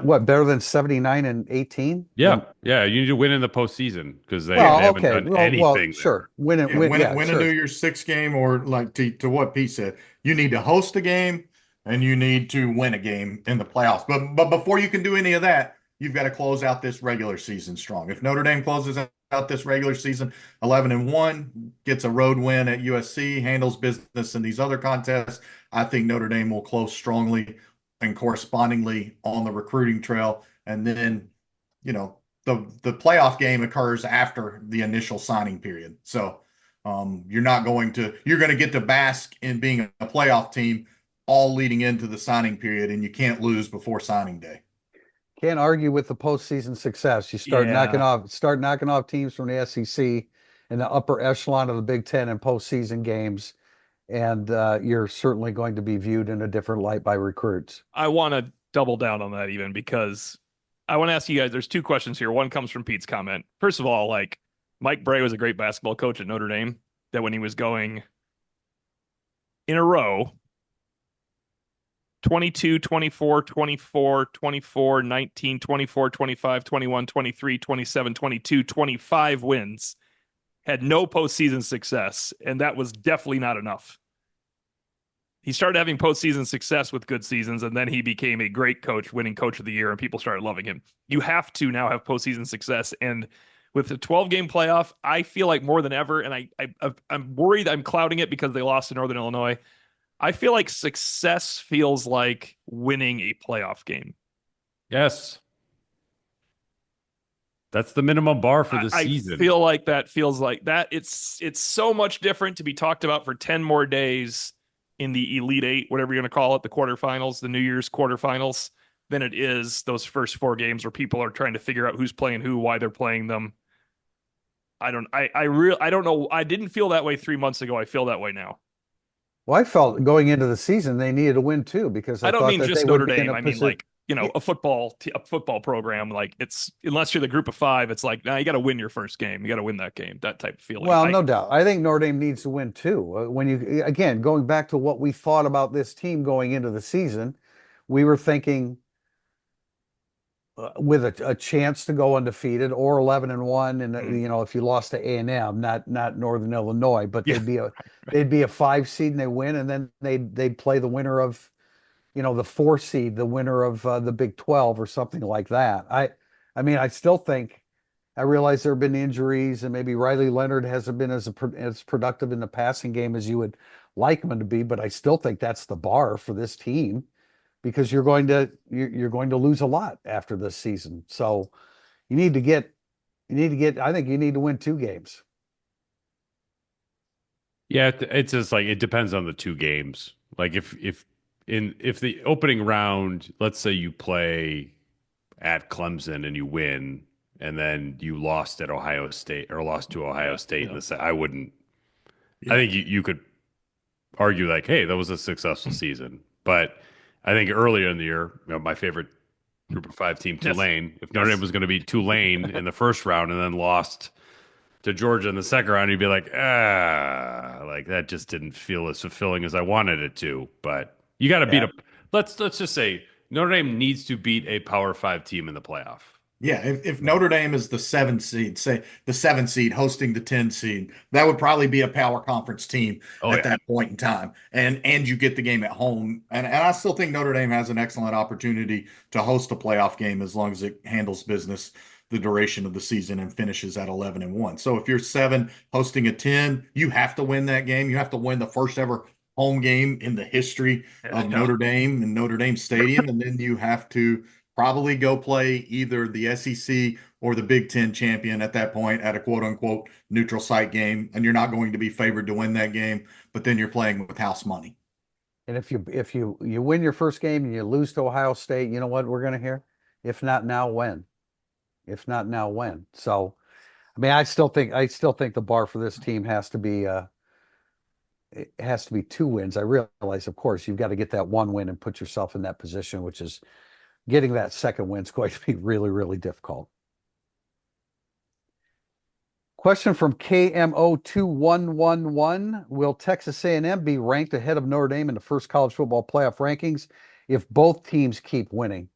what, better than 79-18? Yeah, yeah. You need to win in the postseason because they Well, haven't okay. done Well, anything. sure. Win it. Yeah, win sure. a New Year's Six game, or like to what Pete said, you need to host a game and you need to win a game in the playoffs. But before you can do any of that, you've got to close out this regular season strong. If Notre Dame closes out this regular season 11-1, gets a road win at USC, handles business in these other contests, I think Notre Dame will close strongly and correspondingly on the recruiting trail. And then, the playoff game occurs after the initial signing period. So you're going to get to bask in being a playoff team all leading into the signing period, and you can't lose before signing day. Can't argue with the postseason success. You start knocking off teams from the SEC in the upper echelon of the Big Ten in postseason games, and you're certainly going to be viewed in a different light by recruits. I want to double down on that even because I want to ask you guys, there's 2 questions here. One comes from Pete's comment. First of all, like Mike Bray was a great basketball coach at Notre Dame, that when he was going in a row, 22, 24, 24, 24, 19, 24, 25, 21, 23, 27, 22, 25 wins, had no postseason success, and that was definitely not enough. He started having postseason success with good seasons, and then he became a great coach, winning coach of the year, and people started loving him. You have to now have postseason success, and with the 12-game playoff, I feel like more than ever, and I'm worried I'm clouding it because they lost to Northern Illinois. I feel like success feels like winning a playoff game. Yes. That's the minimum bar for the season. I feel like that feels like that. It's so much different to be talked about for 10 more days in the Elite Eight, whatever you're going to call it, the quarterfinals, the New Year's quarterfinals, than it is those first 4 games where people are trying to figure out who's playing who, why they're playing them. I don't know. I didn't feel that way 3 months ago. I feel that way now. Well, I felt going into the season they needed to win too because I I don't thought mean that just they would Notre be in Dame. a I mean, position. like, a football program. Like, it's, unless you're the group of 5, it's like, nah, you got to win your first game. You got to win that game. That type of feeling. Well, no doubt. I think Notre Dame needs to win too. When you, again, going back to what we thought about this team going into the season, we were thinking with a chance to go undefeated or 11-1, and if you lost to A&M, not Northern Illinois, but Yeah. they'd be a 5 seed and they win, and then they'd play the winner of the 4 seed, the winner of the Big 12 or something like that. I mean, I still think. I realize there have been injuries, and maybe Riley Leonard hasn't been as productive in the passing game as you would like him to be, but I still think that's the bar for this team because you're going to lose a lot after this season. So you need to get I think you need to win 2 games. Yeah, it's just like it depends on the 2 games. Like if the opening round, let's say you play at Clemson and you win, and then you lost at Ohio State or lost to Ohio State in the I wouldn't. Yeah. I think you could argue like, hey, that was a successful season. But I think earlier in the year, my favorite group of 5 team, Tulane. If Notre Dame was going to beat Tulane in the first round and then lost to Georgia in the second round, you'd be like, like that just didn't feel as fulfilling as I wanted it to. But you got to beat let's just say Notre Dame needs to beat a Power 5 team in the playoff. Yeah, if Notre Dame is the 7 seed, say the 7 seed hosting the 10 seed, that would probably be a power conference team at that point in time. And you get the game at home. And I still think Notre Dame has an excellent opportunity to host a playoff game as long as it handles business the duration of the season and finishes at 11-1. So if you're 7 hosting a 10, you have to win that game. You have to win the first ever home game in the history of Notre Dame and Notre Dame Stadium. And then you have to probably go play either the SEC or the Big Ten champion at that point at a quote unquote neutral site game. And you're not going to be favored to win that game, but then you're playing with house money. And if you win your first game and you lose to Ohio State, you know what we're going to hear? If not now, when? If not now, when? So, I mean, I still think the bar for this team has to be 2 wins. I realize, of course, you've got to get that 1 win and put yourself in that position, which is getting that second win is going to be really, really difficult. Question from KMO2111. Will Texas A&M be ranked ahead of Notre Dame in the first college football playoff rankings if both teams keep winning?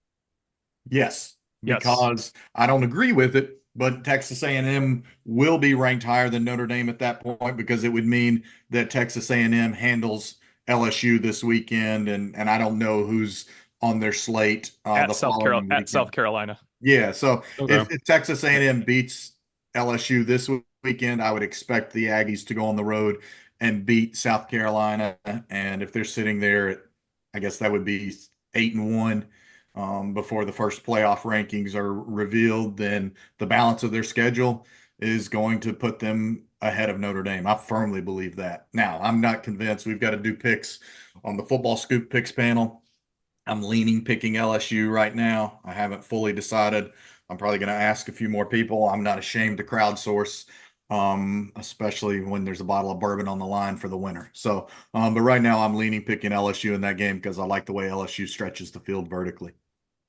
Yes, because I don't agree with it, but Texas A&M will be ranked higher than Notre Dame at that point because it would mean that Texas A&M handles LSU this weekend, and I don't know who's on their slate at South Carolina. Yeah, so if Texas A&M beats LSU this weekend, I would expect the Aggies to go on the road and beat South Carolina. And if they're sitting there, I guess that would be 8-1 before the first playoff rankings are revealed. Then the balance of their schedule is going to put them ahead of Notre Dame. I firmly believe that. Now, I'm not convinced. We've got to do picks on the Football Scoop picks panel. I'm picking LSU right now. I haven't fully decided. I'm probably going to ask a few more people. I'm not ashamed to crowdsource, especially when there's a bottle of bourbon on the line for the winner. So, but right now I'm picking LSU in that game because I like the way LSU stretches the field vertically.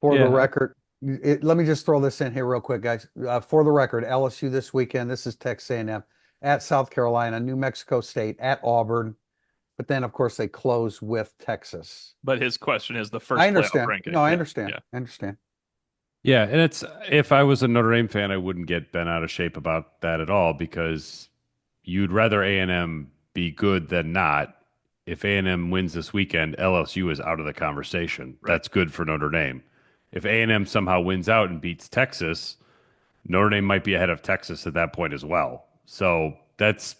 For the record, let me just throw this in here real quick, guys. For the record, LSU this weekend, this is Texas A&M at South Carolina, New Mexico State, at Auburn. But then, of course, they close with Texas. But his question is the first playoff ranking. No, I understand. Yeah. I understand. Yeah, and it's if I was a Notre Dame fan, I wouldn't get bent out of shape about that at all because you'd rather A&M be good than not. If A&M wins this weekend, LSU is out of the conversation. Right. That's good for Notre Dame. If A&M somehow wins out and beats Texas, Notre Dame might be ahead of Texas at that point as well. So that's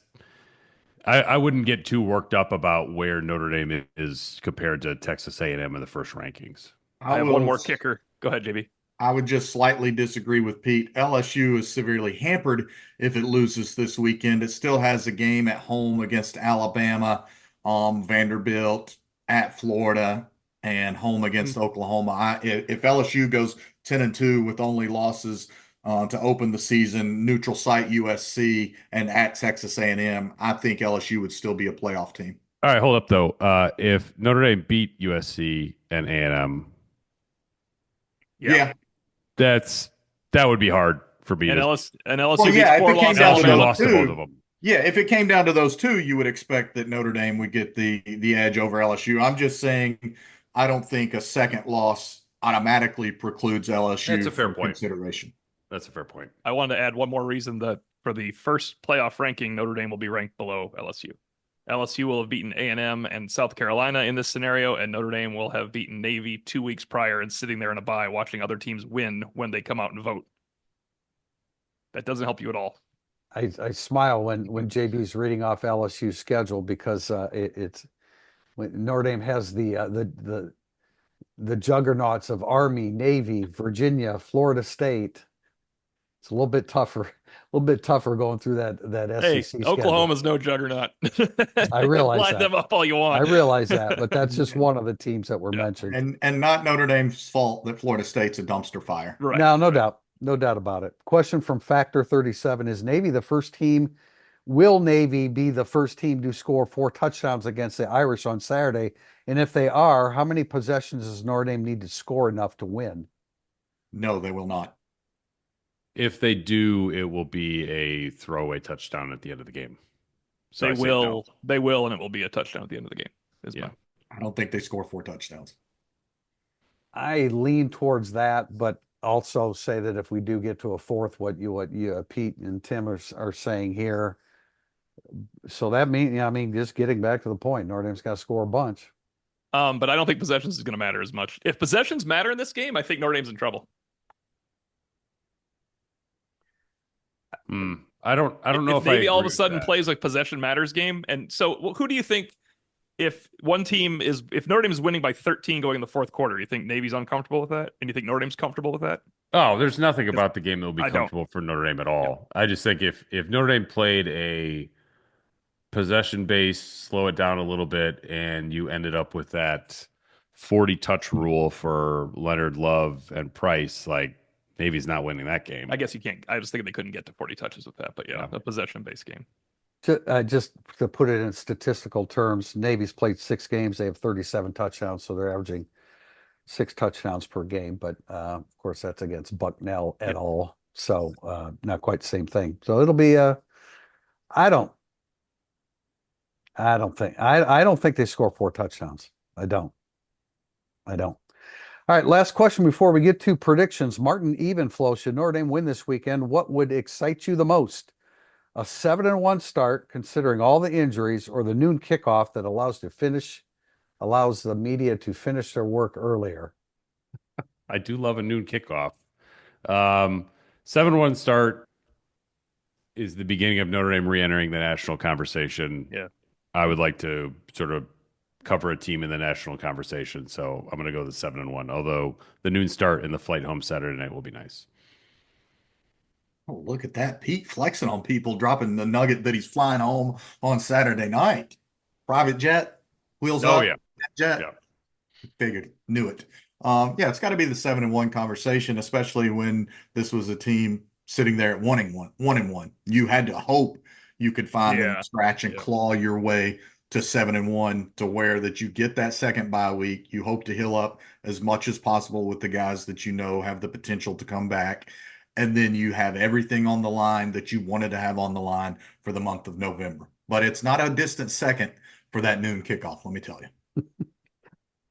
I wouldn't get too worked up about where Notre Dame is compared to Texas A&M in the first rankings. I have one more kicker. Go ahead, JB. I would just slightly disagree with Pete. LSU is severely hampered if it loses this weekend. It still has a game at home against Alabama Vanderbilt, at Florida, and home against Oklahoma. If LSU goes 10-2 with only losses to open the season, neutral site USC and at Texas A&M, I think LSU would still be a playoff team. All right, hold up though. If Notre Dame beat USC and A&M, Yeah. that would be hard for me And to. LSU Well, beats yeah, if four it came losses. down to LSU those lost to two, both of them. yeah, if it came down to those two, you would expect that Notre Dame would get the edge over LSU. I'm just saying, I don't think a second loss automatically precludes LSU That's a fair from point. consideration. That's a fair point. I wanted to add one more reason that for the first playoff ranking, Notre Dame will be ranked below LSU. LSU will have beaten A&M and South Carolina in this scenario, and Notre Dame will have beaten Navy 2 weeks prior and sitting there in a bye watching other teams win when they come out and vote. That doesn't help you at all. I smile when JB's reading off LSU's schedule because it's when Notre Dame has the juggernauts of Army, Navy, Virginia, Florida State. It's a little bit tougher going through that Hey, SEC schedule. Oklahoma's no juggernaut. I realize Line that. them up all you want. I realize that, but that's just one of the teams that were mentioned. And not Notre Dame's fault that Florida State's a dumpster fire. Right. Now, no doubt. No doubt about it. Question from Factor 37 is Navy the first team? Will Navy be the first team to score 4 touchdowns against the Irish on Saturday? And if they are, how many possessions does Notre Dame need to score enough to win? No, they will not. If they do, it will be a throwaway touchdown at the end of the game. So They I say will, no. and it will be a touchdown at the end of the game. Yeah. I don't think they score 4 touchdowns. I lean towards that, but also say that if we do get to a fourth, what you Pete and Tim are saying here. So that means, just getting back to the point, Notre Dame's got to score a bunch. But I don't think possessions is going to matter as much. If possessions matter in this game, I think Notre Dame's in trouble. I don't know if Navy I all of a agree sudden with that. plays like possession matters game. And so who do you think if Notre Dame is winning by 13 going in the fourth quarter, you think Navy's uncomfortable with that? And you think Notre Dame's comfortable with that? Oh, there's nothing about the game that will be I don't. comfortable for Notre Dame at all. I just think if Notre Dame played a possession base, slow it down a little bit, and you ended up with that 40 touch rule for Leonard, Love, and Price, like Navy's not winning that game. I guess you can't. I was thinking they couldn't get to 40 touches with that, but yeah. A possession-based game. Just to put it in statistical terms, Navy's played 6 games. They have 37 touchdowns, so they're averaging 6 touchdowns per game. But of course, that's against Bucknell et al. So not quite the same thing. So it'll be I don't think they score 4 touchdowns. I don't. All right, last question before we get to predictions. Martin Evenflow, should Notre Dame win this weekend, what would excite you the most? A 7-1 start, considering all the injuries, or the noon kickoff that allows the media to finish their work earlier? I do love a noon kickoff. 7-1 start is the beginning of Notre Dame re-entering the national conversation. Yeah. I would like to sort of cover a team in the national conversation, so I'm going to go with 7-1. Although the noon start and the flight home Saturday night will be nice. Oh, look at that. Pete flexing on people, dropping the nugget that he's flying home on Saturday night. Private jet, wheels up. Oh, yeah. Jet. Yeah. Figured, knew it. Yeah, it's got to be the 7-1 conversation, especially when this was a team sitting there at 1-1. You had to hope you could find them, scratch and claw your way to 7-1 to where that you get that second bye week. You hope to heal up as much as possible with the guys that you know have the potential to come back. And then you have everything on the line that you wanted to have on the line for the month of November. But it's not a distant second for that noon kickoff, let me tell you.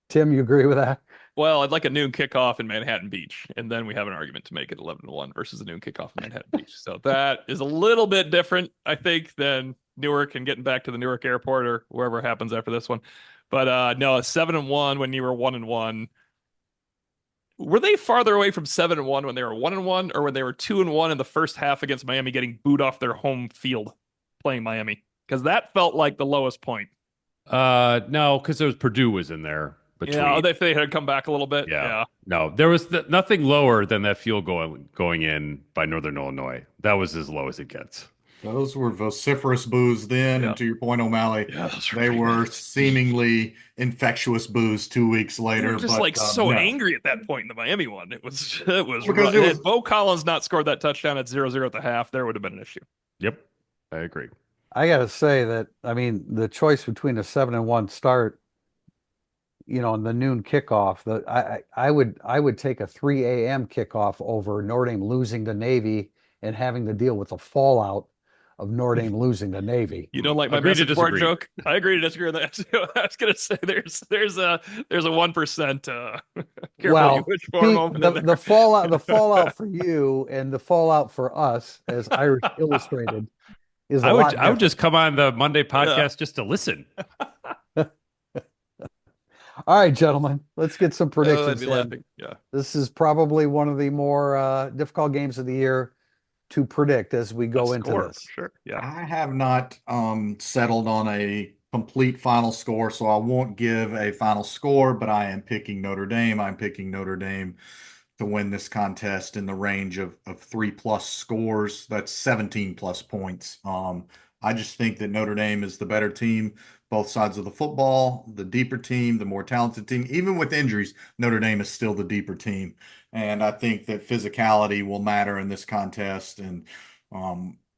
Tim, you agree with that? Well, I'd like a noon kickoff in Manhattan Beach, and then we have an argument to make it 11-1 versus a noon kickoff in Manhattan Beach. So that is a little bit different, I think, than Newark and getting back to the Newark airport or wherever happens after this one. But no, a 7-1 when you were 1-1. Were they farther away from 7-1 when they were 1-1, or when they were 2-1 in the first half against Miami, getting booed off their home field playing Miami? Because that felt like the lowest point. No, because there was Purdue was in there between. Yeah, if they had come back a little bit. Yeah. No, there was nothing lower than that field goal going in by Northern Illinois. That was as low as it gets. Those were vociferous boos then, Yeah. and to your point, O'Malley, Yeah, those were they pretty were bad. seemingly infectious boos 2 weeks They were later. just But like so no, angry at that point in the Miami one. It was because rough. it Had was Bo Collins not scored that touchdown at 0-0 at the half, there would have been an issue. Yep, I agree. I gotta say that, I mean, the choice between a 7-1 start, and the noon kickoff, I would take a 3 a.m. kickoff over Notre Dame losing to Navy and having to deal with the fallout of Notre Dame losing to Navy. You don't like my Agree to message board disagree. joke? I agree to disagree with that too. I was gonna say there's a 1% careful you Well, wish for Pete, moment in the fallout for you and the fallout for us as Irish Illustrated is a lot I would different. just come on the Monday Yeah. podcast just to listen. All right, gentlemen, let's get some I'd predictions be in. laughing. Yeah. This is probably one of the more difficult games of the year to predict as we A go into score this. for sure. Yeah. I have not settled on a complete final score, so I won't give a final score, but I am picking Notre Dame. I'm picking Notre Dame to win this contest in the range of 3+ scores. That's 17 plus points. I just think that Notre Dame is the better team, both sides of the football, the deeper team, the more talented team. Even with injuries, Notre Dame is still the deeper team. And I think that physicality will matter in this contest. And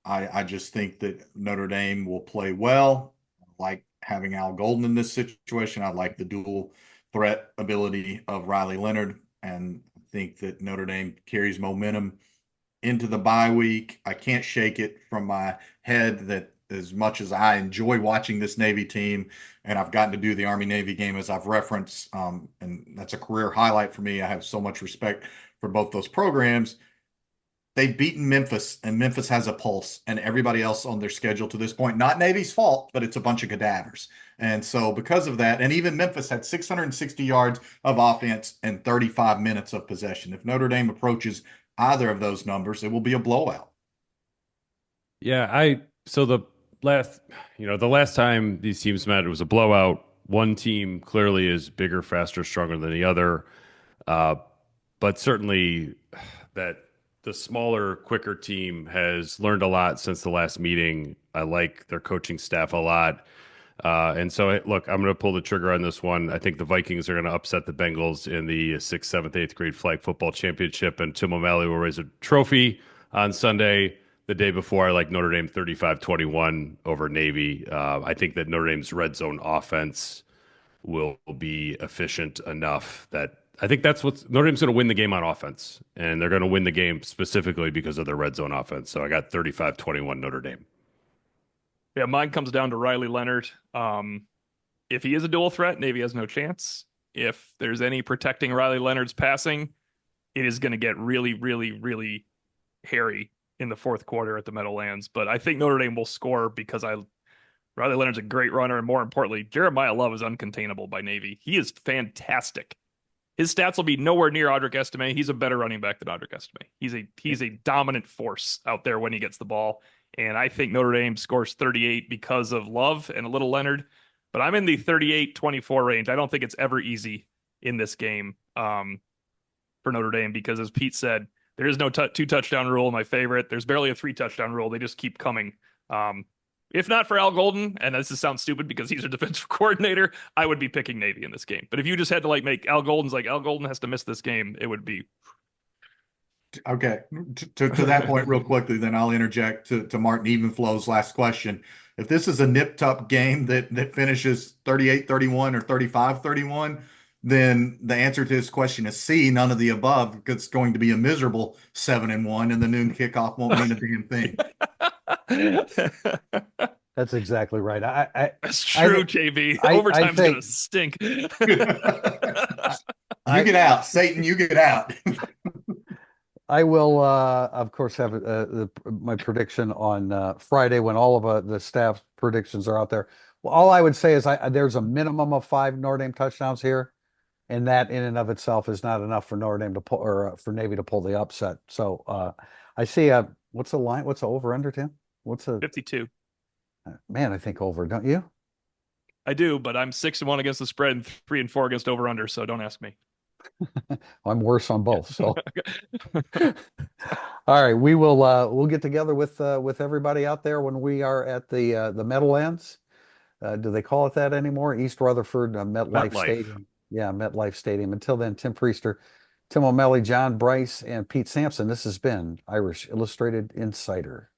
I just think that Notre Dame will play well. I like having Al Golden in this situation. I like the dual threat ability of Riley Leonard, and I think that Notre Dame carries momentum into the bye week. I can't shake it from my head that as much as I enjoy watching this Navy team, and I've gotten to do the Army Navy game as I've referenced, and that's a career highlight for me. I have so much respect for both those programs. They've beaten Memphis, and Memphis has a pulse, and everybody else on their schedule to this point, not Navy's fault, but it's a bunch of cadavers. And so, because of that, and even Memphis had 660 yards of offense and 35 minutes of possession. If Notre Dame approaches either of those numbers, it will be a blowout. Yeah, so the last time these teams met, it was a blowout. One team clearly is bigger, faster, stronger than the other. Uh, but certainly that the smaller, quicker team has learned a lot since the last meeting. I like their coaching staff a lot. And so, look, I'm going to pull the trigger on this one. I think the Vikings are going to upset the Bengals in the 6th, 7th, 8th grade flag football championship, and Tim O'Malley will raise a trophy on Sunday. The day before, I like Notre Dame 35-21 over Navy. I think that Notre Dame's red zone offense will be efficient enough that I think that's what Notre Dame's going to win the game on offense, and they're going to win the game specifically because of their red zone offense. So I got 35-21 Notre Dame. Yeah, mine comes down to Riley Leonard. If he is a dual threat, Navy has no chance. If there's any protecting Riley Leonard's passing, it is going to get really, really, really hairy in the fourth quarter at the Meadowlands. But I think Notre Dame will score because Riley Leonard's a great runner, and more importantly, Jeremiah Love is uncontainable by Navy. He is fantastic. His stats will be nowhere near Audric Estime. He's a better running back than Audric Estime. He's a dominant force out there when he gets the ball. And I think Notre Dame scores 38 because of Love and a little Leonard. But I'm in the 38-24 range. I don't think it's ever easy in this game for Notre Dame because, as Pete said, there is no two-touchdown rule, my favorite. There's barely a 3-touchdown rule. They just keep coming. If not for Al Golden, and this sounds stupid because he's a defensive coordinator, I would be picking Navy in this game. But if you just had to make Al Golden has to miss this game, it would be. Okay. To that point, real quickly, then I'll interject to Martin Evenflow's last question. If this is a nip-tup game that finishes 38-31 or 35-31, then the answer to his question is C, none of the above, because it's going to be a miserable 7-1, and the noon kickoff won't mean a damn thing. That's exactly right. That's true, JB. Overtime's going to stink. You get out, Satan, you get out. I will, of course, have my prediction on Friday when all of the staff predictions are out there. Well, all I would say is there's a minimum of 5 Notre Dame touchdowns here, and that in and of itself is not enough for Notre Dame to pull or for Navy to pull the upset. So I see what's the line? What's the over under, Tim? What's a 52? Man, I think over, don't you? I do, but I'm 6-1 against the spread and 3-4 against over under. So don't ask me. I'm worse on both. So, all right, we'll get together with everybody out there when we are at the Meadowlands. Do they call it that anymore? East Rutherford MetLife MetLife. Stadium. Yeah, MetLife Stadium. Until then, Tim Priester, Tim O'Malley, John Bryce, and Pete Sampson. This has been Irish Illustrated Insider.